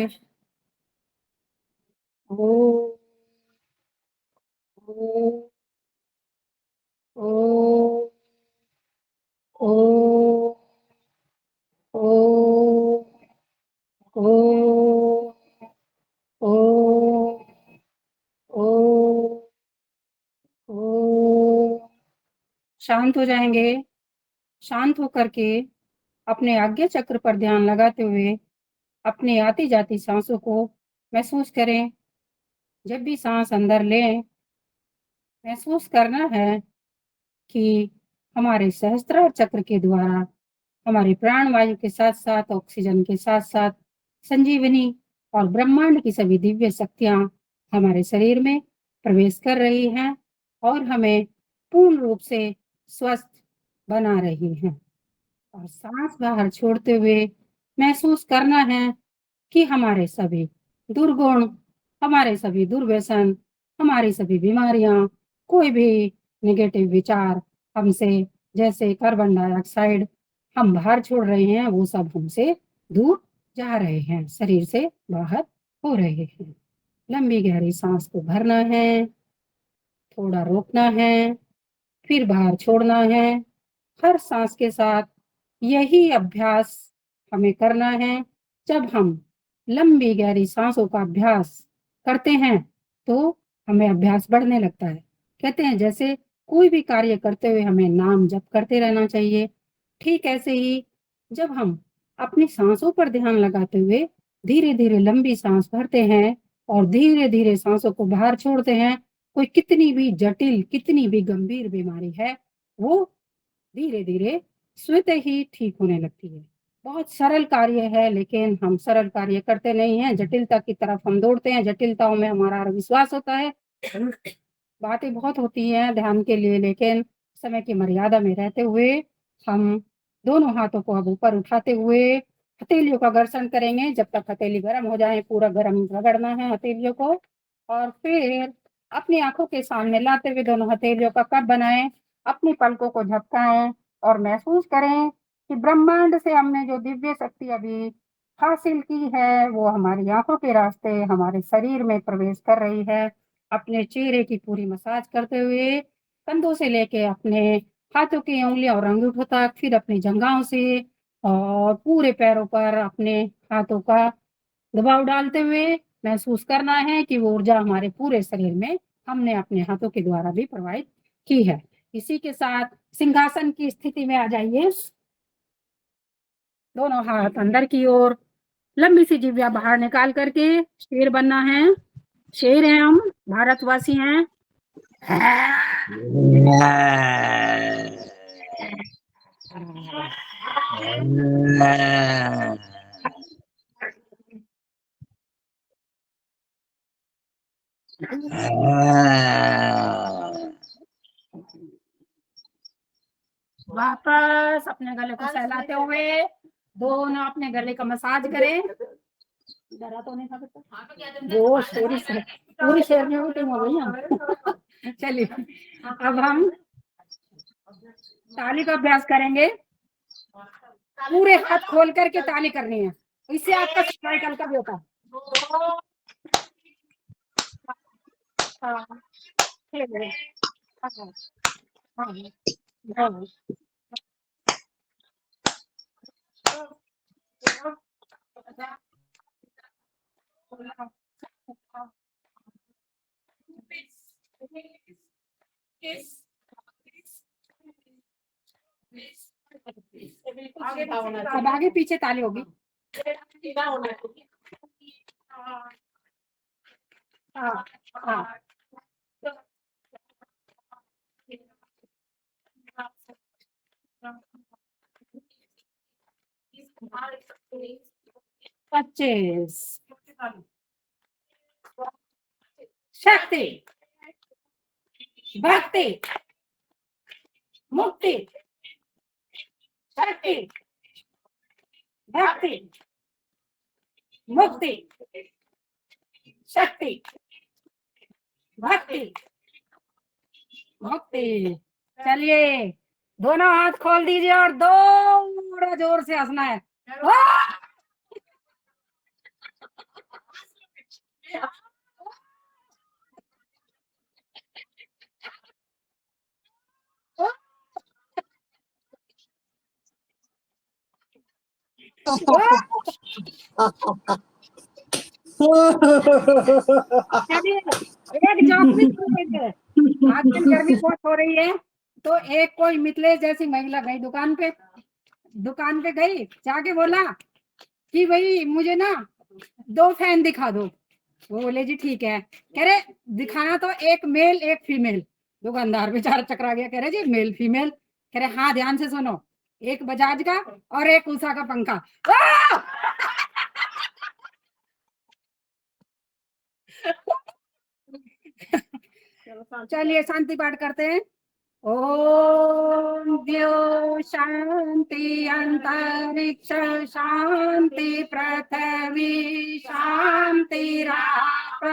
ओ ओ ओ ओ ओ ओ ओ ओ ओ शांत हो जाएंगे। शांत होकर के अपने आज्ञा चक्र पर ध्यान लगाते हुए अपनी आती जाती सांसों को महसूस करें। जब भी सांस अंदर लें, महसूस करना है कि हमारे सहस्त्रार चक्र के द्वारा हमारे प्राण वायु के साथ साथ ऑक्सीजन के साथ साथ संजीवनी और ब्रह्मांड की सभी दिव्य शक्तियां हमारे शरीर में प्रवेश कर रही हैं और हमें पूर्ण रूप से स्वस्थ बना रही हैं। और सांस बाहर छोड़ते हुए महसूस करना है कि हमारे सभी दुर्गुण, हमारे सभी दुर्व्यसन, हमारी सभी बीमारियां, कोई भी नेगेटिव विचार हमसे, जैसे कार्बन डाइऑक्साइड हम बाहर छोड़ रहे हैं, वो सब हमसे दूर जा रहे हैं, शरीर से बाहर हो रहे हैं। लंबी गहरी सांस को भरना है, थोड़ा रोकना है, फिर बाहर छोड़ना है। हर सांस के साथ यही अभ्यास हमें करना है। जब हम लंबी गहरी सांसों का अभ्यास करते हैं तो हमें अभ्यास बढ़ने लगता है। कहते हैं जैसे कोई भी कार्य करते हुए हमें नाम जप करते रहना चाहिए, ठीक ऐसे ही जब हम अपनी सांसों पर ध्यान लगाते हुए धीरे धीरे लंबी सांस भरते हैं और धीरे धीरे सांसों को बाहर छोड़ते हैं, कोई कितनी भी जटिल, कितनी भी गंभीर बीमारी है, वो धीरे धीरे स्वतः ही ठीक होने लगती है। बहुत सरल कार्य है, लेकिन हम सरल कार्य करते नहीं हैं, जटिलता की तरफ हम दौड़ते हैं, जटिलताओं में हमारा विश्वास होता है। बातें बहुत होती हैं ध्यान के लिए, लेकिन समय की मर्यादा में रहते हुए हम दोनों हाथों को अब ऊपर उठाते हुए हथेलियों का घर्षण करेंगे जब तक हथेली गर्म हो जाए। पूरा गर्म रगड़ना है हथेलियों को और फिर अपनी आंखों के सामने लाते हुए दोनों हथेलियों का कप बनाएं, अपनी पलकों को झपकाएं और महसूस करें कि ब्रह्मांड से हमने जो दिव्य शक्ति अभी हासिल की है वो हमारी आंखों के रास्ते हमारे शरीर में प्रवेश कर रही है। अपने चेहरे की पूरी मसाज करते हुए कंधों से लेके अपने हाथों की उंगलियां और अंगूठों तक, फिर अपनी जंघाओं से और पूरे पैरों पर अपने हाथों का दबाव डालते हुए महसूस करना है कि वो ऊर्जा हमारे पूरे शरीर में हमने अपने हाथों के द्वारा भी प्रवाहित की है। इसी के साथ सिंहासन की स्थिति में आ जाइए, दोनों हाथ अंदर की ओर, लंबी सी जिह्वा बाहर निकाल करके शेर बनना है। शेर हैं हम, भारतवासी हैं। वापस अपने गले को सहलाते हुए दोनों अपने गले का मसाज करें। डरा तो नहीं था बच्चा? वो शेर से पूरी शेर में मीटिंग हो गई ना। चलिए अब हम ताली का अभ्यास करेंगे। पूरे हाथ खोल करके ताली करनी है, इससे आपका सर्वाइकल का भी होता है। हाँ, ठीक है। हाँ, हाँ, हाँ। अब आगे पीछे ताली होगी। हाँ, हाँ। पच्चीस। शक्ति, भक्ति, मुक्ति, शक्ति, भक्ति, मुक्ति, शक्ति, भक्ति, मुक्ति। चलिए दोनों हाथ खोल दीजिए और थोड़ा जोर से हंसना है। चलिए एक जॉब भी शुरू करते हैं। आजकल गर्मी बहुत हो रही है, तो एक कोई मिथिलेश जैसी महिला गई दुकान पे गई, जाके बोला कि भाई मुझे ना 2 फैन दिखा दो। वो बोले जी ठीक है। कह रहे दिखाना तो एक मेल एक फीमेल। दुकानदार बेचारा चकरा गया, कह रहे जी मेल फीमेल। कह रहे हाँ ध्यान से सुनो, एक बजाज का और एक उषा का पंखा। चलिए शांति पाठ करते हैं। ओम द्यो शांति अंतरिक्ष शांति पृथ्वी शांति राप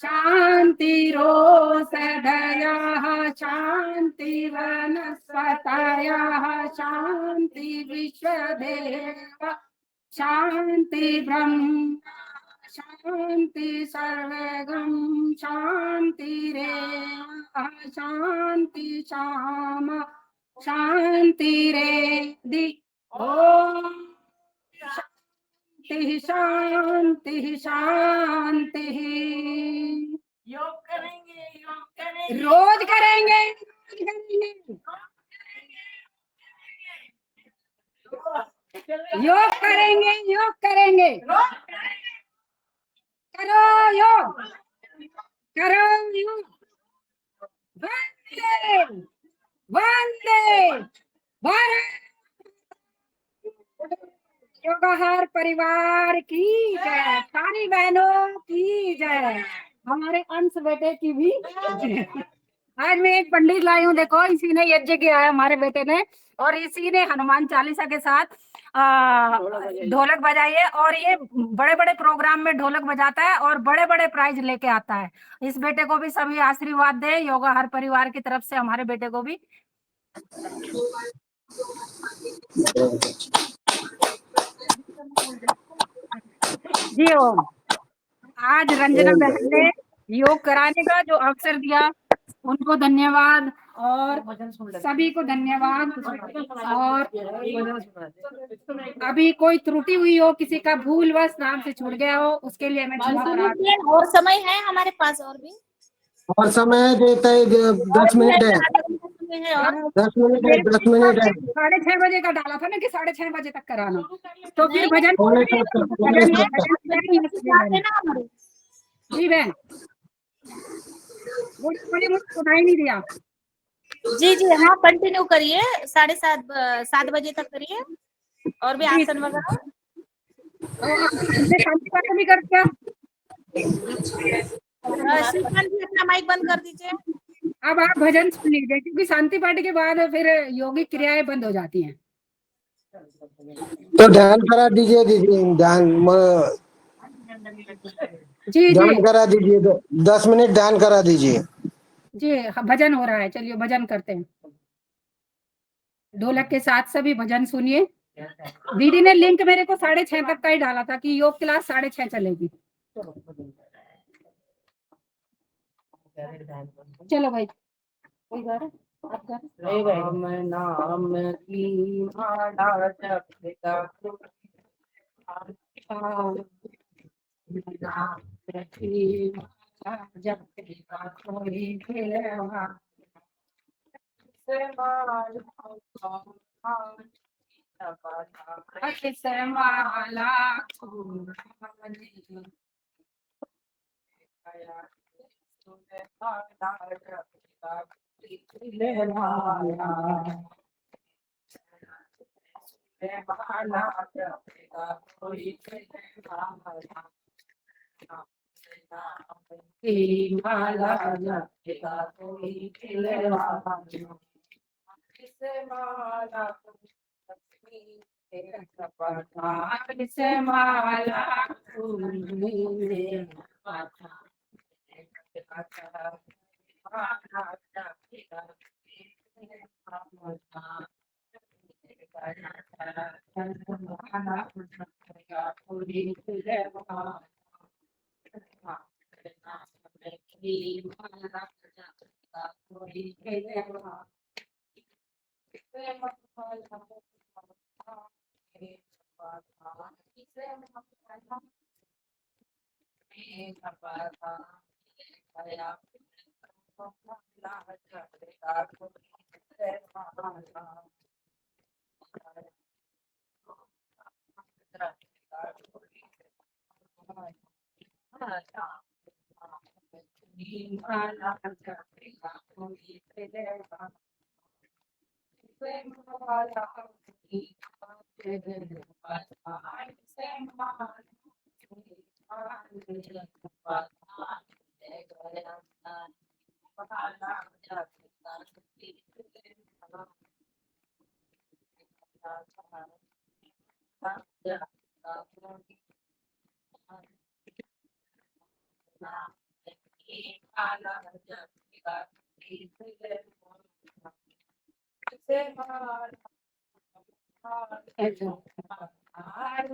शांति रोषधयः शांति वनस्पतयः शांति विश्वदेव शांति ब्रह्म शांति सर्वगम शांतिरेव शांति शाम शांतिरेदि। ओम शांति शांति शांति। योग करेंगे रोज करेंगे। योग करेंगे, योग करेंगे। करो योग, करो योग। वंदे वंदे भारत। योगाहार परिवार की जय, सारी बहनों की जय, हमारे अंश बेटे की भी जय। आज मैं एक पंडित लाई हूँ, देखो इसी ने यज्ञ किया है हमारे बेटे ने, और इसी ने हनुमान चालीसा के साथ ढोलक बजाई है, और ये बड़े बड़े प्रोग्राम में ढोलक बजाता है और बड़े बड़े प्राइज लेके आता है। इस बेटे को भी सभी आशीर्वाद दे योगा हर परिवार की तरफ से हमारे बेटे को भी। जी ओम। आज रंजना बहन ने योग कराने का जो अवसर दिया उनको धन्यवाद, और सभी को धन्यवाद। और अभी कोई त्रुटि हुई हो, किसी का भूलवश नाम से छूट गया हो, उसके लिए मैं क्षमा प्रार्थना। और समय है हमारे पास और भी। और समय देता है 10 मिनट है, आधा घंटा समय है और 10 मिनट है, 10 मिनट है। 6:30 का डाला था ना कि 6:30 तक कराना, तो फिर नहीं, भजन पौने 7 तक, पौने 7 तक। जी बहन, मुझे सुनाई नहीं दिया। जी जी हाँ, कंटिन्यू करिए, 7:30 बजे तक करिए और भी जी। आसन वगैरह। और हमने शांति पाठ भी कर दिया। श्रीकांत जी अपना माइक बंद कर दीजिए। अब आप भजन सुन लीजिए, क्योंकि शांति पाठ के बाद फिर योगिक क्रियाएं बंद हो जाती हैं। तो ध्यान करा दीजिए दीदी, जी ध्यान जी करा दीजिए, 10 मिनट ध्यान करा दीजिए। जी, भजन हो रहा है, चलिए भजन करते हैं। ढोलक के साथ सभी भजन सुनिए। दीदी ने लिंक मेरे को 6:30 तक का ही डाला था कि योग क्लास 6:30 चलेगी। चलो भाई, कोई गा रहा? आप गा रहे? राम नाम की माला जपता हाँ। जब कोई खिलवा माला माला जपता कोई खिलवा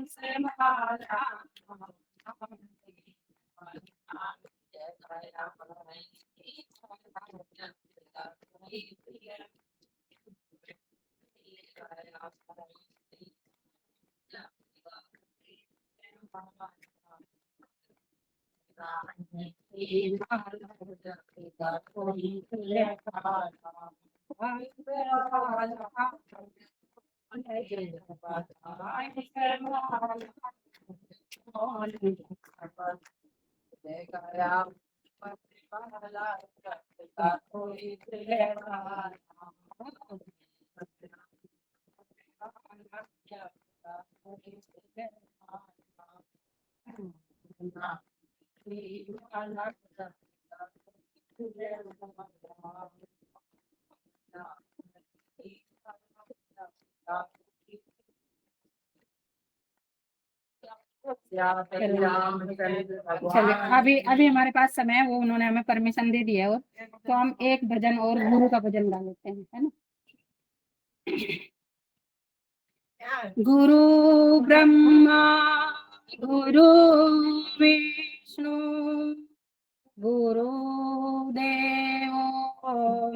से माला चलिए, अभी अभी हमारे पास समय है, वो उन्होंने हमें परमिशन दे दिया है, और तो हम एक भजन और गुरु का भजन गा लेते हैं, है ना। गुरु ब्रह्मा गुरु विष्णु गुरु देवो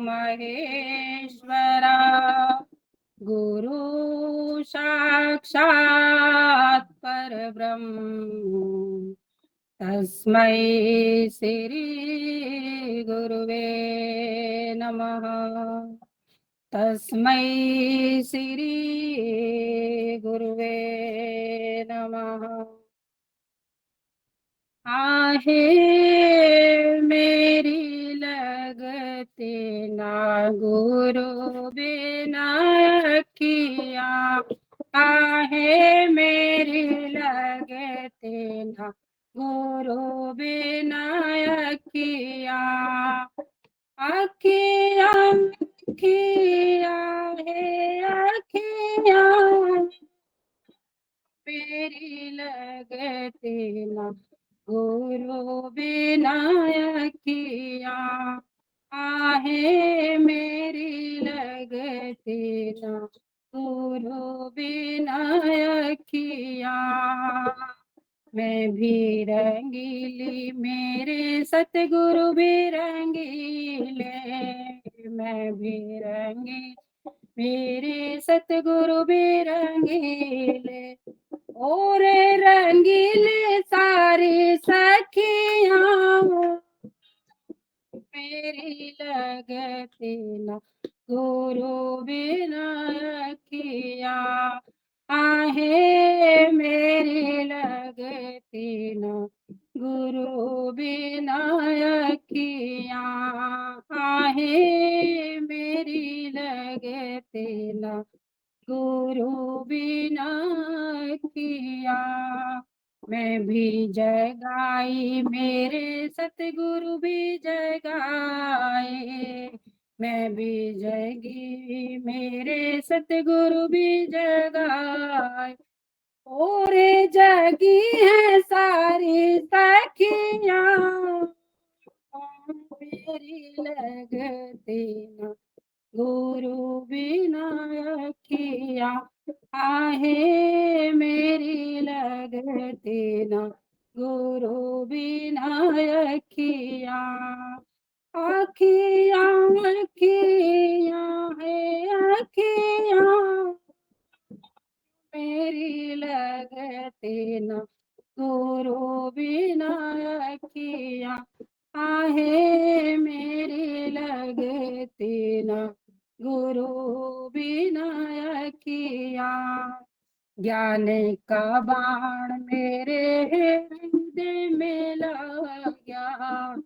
महेश्वरा गुरु साक्षात् परब्रह्म तस्मै श्री गुरुवे नमः। तस्मै श्री गुरुवे नमः। आहे मेरी लगते ना गुरु बिना किया, आहे मेरी लगते ना गुरु बिना किया। अखिया अखिया है अखिया मेरी लगते ना गुरु बिना किया, आहे मेरी लगते ना गुरु बिना किया। मैं भी रंगीली मेरे सतगुरु भी रंगीले, मैं भी रंगी मेरे सतगुरु भी रंगीले, और रंगीले सारी सखियां मेरी लगते ना गुरु बिना किया, आहे मेरी लगते ना गुरु बिना किया, आहे मेरी लगते ना गुरु बिना किया। मैं भी जगाई मेरे सतगुरु भी जगाए, मैं भी जगी मेरे सतगुरु भी जगाए, और जगी है सारी सखियां मेरी लगते ना गुरु बिना किया, आहे मेरी लगते ना गुरु बिना किया। अखियां अखियां है अखियां मेरी लगते ना गुरु बिना किया, आहे मेरी लगते ना गुरु बिना किया। ज्ञान का बाण मेरे हृदय में लगा,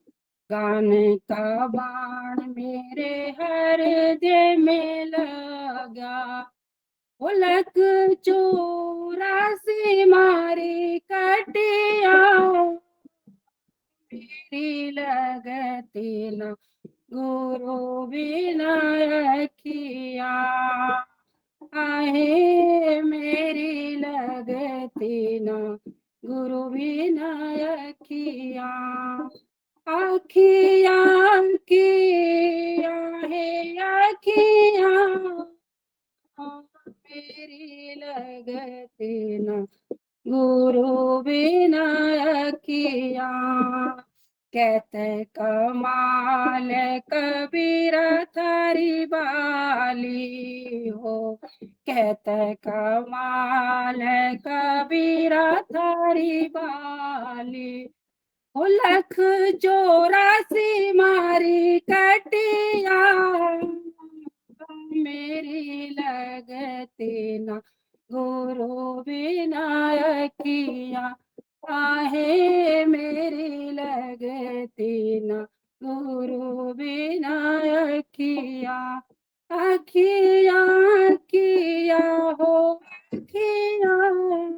ज्ञान का बाण मेरे हृदय में लगा, उलक 84 मारी कटिया मेरी लगते ना गुरु बिना किया, आहे मेरी लगते ना गुरु बिना किया। अखियां अखियां है अखियां मेरी लगते ना गुरु बिना किया। कहते कमाल कबीरा थारी बाली हो, कहते कमाल कबीरा थारी बाली, उलख 84 मारी कटिया मेरी लगते ना गुरु बिना किया, आहे मेरी लगते ना गुरु बिना किया। अखियां अखियां हो अखियां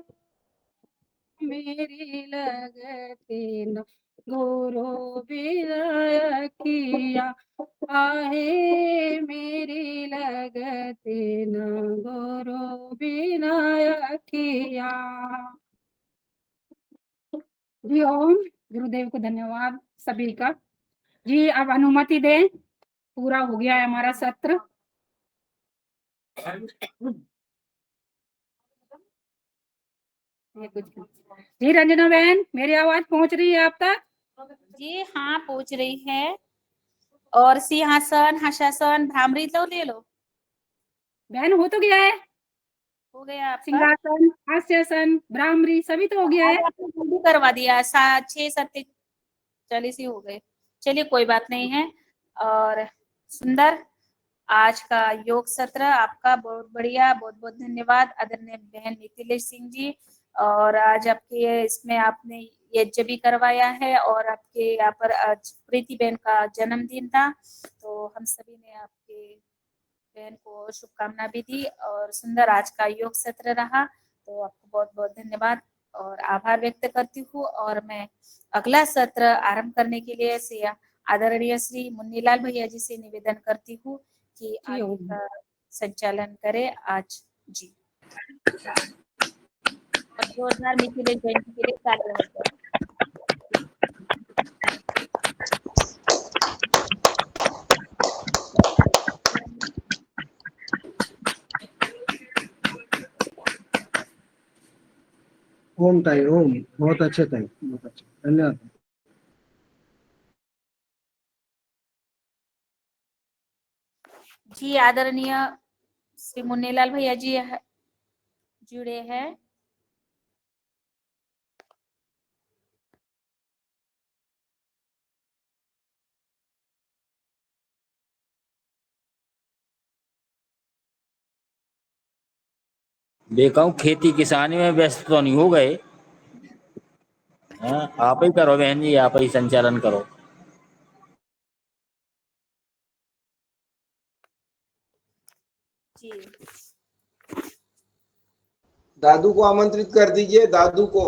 मेरी लगते ना गुरु बिना किया, आहे मेरी लगते ना गुरु बिना किया। जी ओम। गुरुदेव को धन्यवाद सभी का। जी अब अनुमति दें, पूरा हो गया है हमारा सत्र। जी रंजना बहन, मेरी आवाज पहुंच रही है आप तक? जी हाँ, पूछ रही है। और सिंहासन, हर्षासन, भ्रामरी तो ले लो। बहन हो तो गया है, हो गया आपका? सिंहासन हास्यासन भ्रामरी सभी तो हो गया है। आज आपने जल्दी करवा दिया, 6:47 ही हो गए। चलिए कोई बात नहीं है। और सुंदर, आज का योग सत्र आपका बहुत बढ़िया, बहुत बहुत धन्यवाद आदरणीय बहन मिथिलेश सिंह जी। और आज आपके इसमें आपने यज्ञ भी करवाया है और आपके यहाँ पर आज प्रीति बहन का जन्मदिन था, तो हम सभी ने आपके बहन को शुभकामना भी दी और सुंदर आज का योग सत्र रहा, तो आपको बहुत बहुत धन्यवाद और आभार व्यक्त करती हूँ। और मैं अगला सत्र आरंभ करने के लिए से आदरणीय श्री मुन्नीलाल भैया जी से निवेदन करती हूँ कि जी, आगे होगी। का संचालन करे आज जी। और जोरदार मिथिलेश जयंती के लिए कार्य हो जाए। ओम ताई ओम, बहुत अच्छे ताई, बहुत अच्छे, धन्यवाद। जी आदरणीय श्री मुन्नीलाल भैया जी जुड़े हैं। देखा हूँ खेती किसानी में व्यस्त तो नहीं हो गए? हाँ, आप ही करो बहन जी, आप ही संचालन करो। जी दादू को आमंत्रित कर दीजिए, दादू को।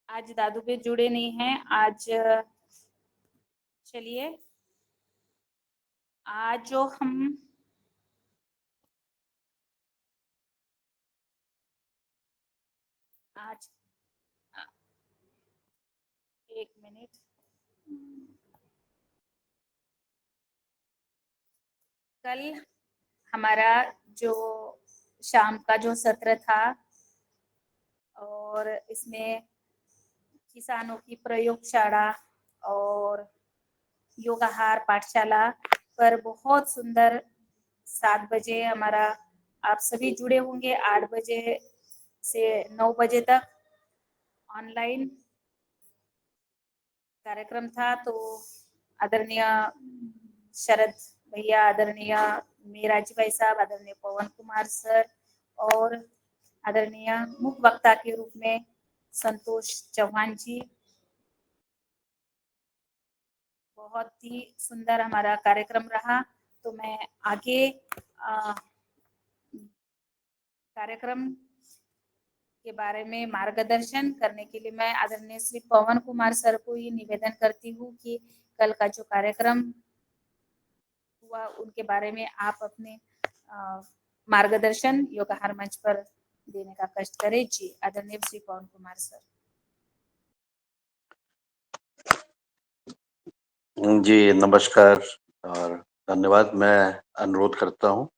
आज दादू भी जुड़े नहीं हैं आज। चलिए आज जो हम आज एक मिनट, कल हमारा जो शाम का जो सत्र था और इसमें किसानों की प्रयोगशाला और योगाहार पाठशाला पर बहुत सुंदर 7 बजे हमारा आप सभी जुड़े होंगे, 8 बजे से 9 बजे तक ऑनलाइन कार्यक्रम था। तो आदरणीय शरद भैया, आदरणीय मीराजी भाई साहब, आदरणीय पवन कुमार सर और आदरणीय मुख्य वक्ता के रूप में संतोष चौहान जी, बहुत ही सुंदर हमारा कार्यक्रम रहा। तो मैं आगे कार्यक्रम के बारे में मार्गदर्शन करने के लिए मैं आदरणीय श्री पवन कुमार सर को ही निवेदन करती हूँ कि कल का जो कार्यक्रम हुआ उनके बारे में आप अपने मार्गदर्शन योगाहार मंच पर देने का कष्ट करें। जी आदरणीय श्री पवन कुमार सर। जी नमस्कार और धन्यवाद। मैं अनुरोध करता हूँ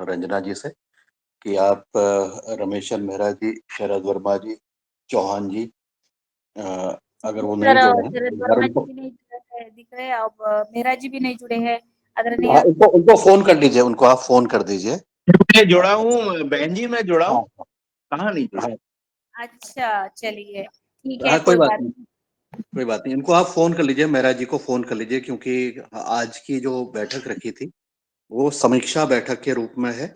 रंजना जी से कि आप रमेशन मेहरा जी, शरद वर्मा जी, चौहान जी, अगर वो नहीं सर जुड़े हैं शरद तो वर्मा जी भी नहीं दिख रहे, अब मेरा जी भी नहीं जुड़े हैं आदरणीय। उनको उनको फोन कर लीजिए, उनको आप फोन कर दीजिए। मैं जुड़ा हूँ बहन जी, मैं जुड़ा हूँ। हाँ कहाँ नहीं जुड़ा? अच्छा चलिए ठीक है, हाँ, कोई बात नहीं। कोई बात नहीं, इनको आप फोन कर लीजिए, मेहरा जी को फोन कर लीजिए, क्योंकि आज की जो बैठक रखी थी वो समीक्षा बैठक के रूप में है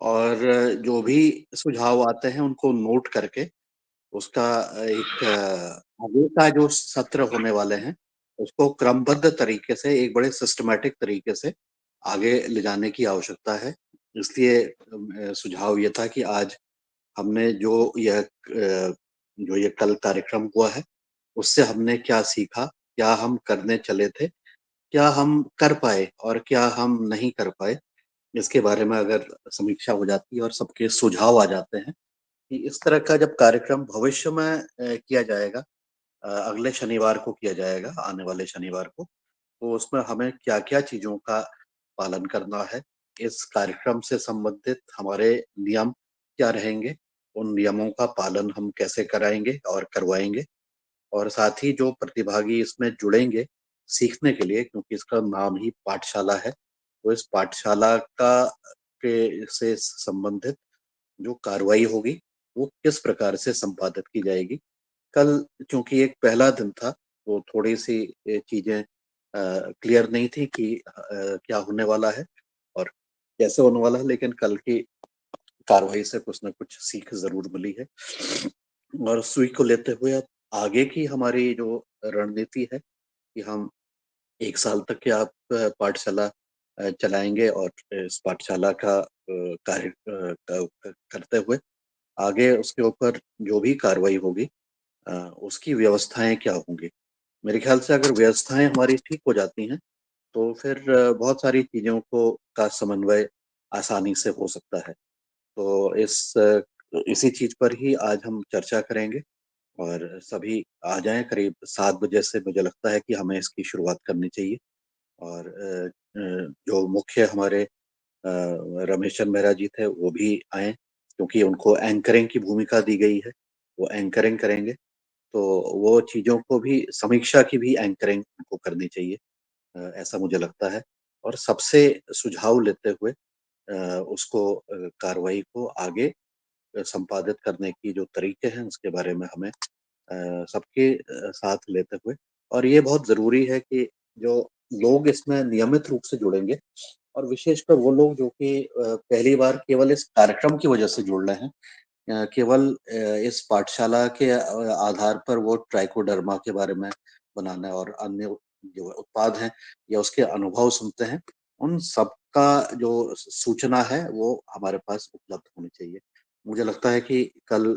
और जो भी सुझाव आते हैं उनको नोट करके उसका एक आगे का जो सत्र होने वाले हैं उसको क्रमबद्ध तरीके से, एक बड़े सिस्टमैटिक तरीके से आगे ले जाने की आवश्यकता है। इसलिए सुझाव ये था कि आज हमने जो ये कल कार्यक्रम हुआ है उससे हमने क्या सीखा, क्या हम करने चले थे, क्या हम कर पाए और क्या हम नहीं कर पाए, इसके बारे में अगर समीक्षा हो जाती है और सबके सुझाव आ जाते हैं कि इस तरह का जब कार्यक्रम भविष्य में किया जाएगा, अगले शनिवार को किया जाएगा, आने वाले शनिवार को, तो उसमें हमें क्या-क्या चीज़ों का पालन करना है, इस कार्यक्रम से संबंधित हमारे नियम क्या रहेंगे, उन नियमों का पालन हम कैसे कराएँगे और करवाएँगे और साथ ही जो प्रतिभागी इसमें जुड़ेंगे सीखने के लिए, क्योंकि इसका नाम ही पाठशाला है, तो इस पाठशाला का के से संबंधित जो कार्रवाई होगी, वो किस प्रकार से संपादित की जाएगी। कल चूँकि एक पहला दिन था, तो थोड़ी सी चीजें क्लियर नहीं थी कि क्या होने वाला है और कैसे होने वाला है, लेकिन कल की कार्रवाई से कुछ न कुछ सीख जरूर मिली है। और सुई को लेते हुए अब आगे की हमारी जो रणनीति है कि हम 1 साल तक की आप पाठशाला चलाएँगे और इस पाठशाला का कार्य करते हुए आगे उसके ऊपर जो भी कार्रवाई होगी उसकी व्यवस्थाएँ क्या होंगी? मेरे ख्याल से अगर व्यवस्थाएँ हमारी ठीक हो जाती हैं, तो फिर बहुत सारी चीज़ों को का समन्वय आसानी से हो सकता है। तो इसी चीज़ पर ही आज हम चर्चा करेंगे और सभी आ जाएँ करीब 7 बजे से मुझे लगता है कि हमें इसकी शुरुआत करनी चाहिए। और जो मुख्य हमारे रमेश चंद मेहरा जी थे वो भी आएँ, क्योंकि उनको एंकरिंग की भूमिका दी गई है, वो एंकरिंग करेंगे, तो वो चीज़ों को भी समीक्षा की भी एंकरिंग उनको करनी चाहिए, ऐसा मुझे लगता है। और सबसे सुझाव लेते हुए उसको कार्रवाई को आगे संपादित करने की जो तरीके हैं उसके बारे में हमें सबके साथ लेते हुए, और ये बहुत ज़रूरी है कि जो लोग इसमें नियमित रूप से जुड़ेंगे और विशेषकर वो लोग जो कि पहली बार केवल इस कार्यक्रम की वजह से जुड़ रहे हैं, केवल इस पाठशाला के आधार पर वो ट्राइकोडर्मा के बारे में बनाना और अन्य जो उत्पाद हैं या उसके अनुभव सुनते हैं, उन सबका जो सूचना है वो हमारे पास उपलब्ध होनी चाहिए। मुझे लगता है कि कल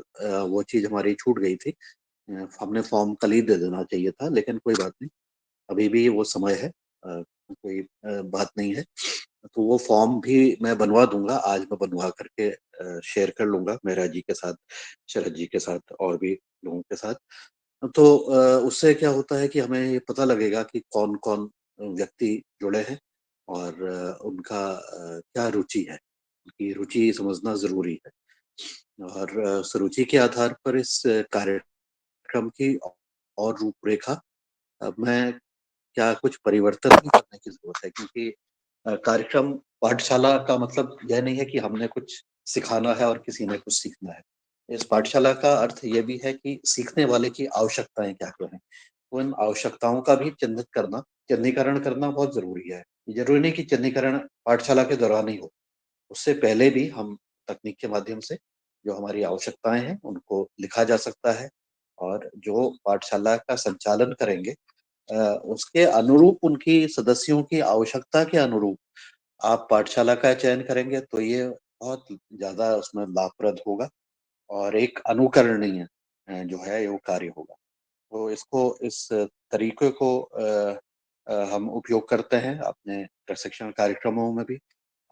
वो चीज़ हमारी छूट गई थी। हमने फॉर्म कल ही दे देना चाहिए था, लेकिन कोई बात नहीं, अभी भी वो समय है, कोई बात नहीं है। तो वो फॉर्म भी मैं बनवा दूँगा, आज मैं बनवा करके शेयर कर लूँगा मेहरा जी के साथ, शरद जी के साथ और भी लोगों के साथ। तो उससे क्या होता है कि हमें ये पता लगेगा कि कौन-कौन व्यक्ति जुड़े हैं और उनका क्या रुचि है। उनकी रुचि समझना ज़रूरी है और उस रुचि के आधार पर इस कार्यक्रम की और रूपरेखा में क्या कुछ परिवर्तन भी करने की ज़रूरत है, क्योंकि कार्यक्रम पाठशाला का मतलब यह नहीं है कि हमने कुछ सिखाना है और किसी ने कुछ सीखना है। इस पाठशाला का अर्थ ये भी है कि सीखने वाले की आवश्यकताएँ क्या-क्या हैं। उन आवश्यकताओं का भी चिह्नीकरण करना बहुत ज़रूरी है। ज़रूरी नहीं कि चिह्नीकरण पाठशाला के दौरान ही हो। उससे पहले भी हम तकनीक के माध्यम से जो हमारी आवश्यकताएँ हैं, उनको लिखा जा सकता है और जो पाठशाला का संचालन करेंगे उसके अनुरूप उनकी सदस्यों की आवश्यकता के अनुरूप आप पाठशाला का चयन करेंगे, तो ये बहुत ज़्यादा उसमें लाभप्रद होगा और एक अनुकरणीय जो है वो कार्य होगा। तो इस तरीके को हम उपयोग करते हैं अपने प्रशिक्षण कार्यक्रमों में भी,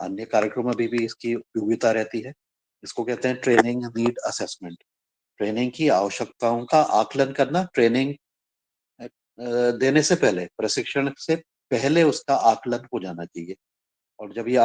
अन्य कार्यक्रमों में भी इसकी उपयोगिता रहती है। इसको कहते हैं ट्रेनिंग नीड असेसमेंट। ट्रेनिंग की आवश्यकताओं का आकलन करना, ट्रेनिंग देने से पहले, प्रशिक्षण से पहले उसका आकलन हो जाना चाहिए और जब ये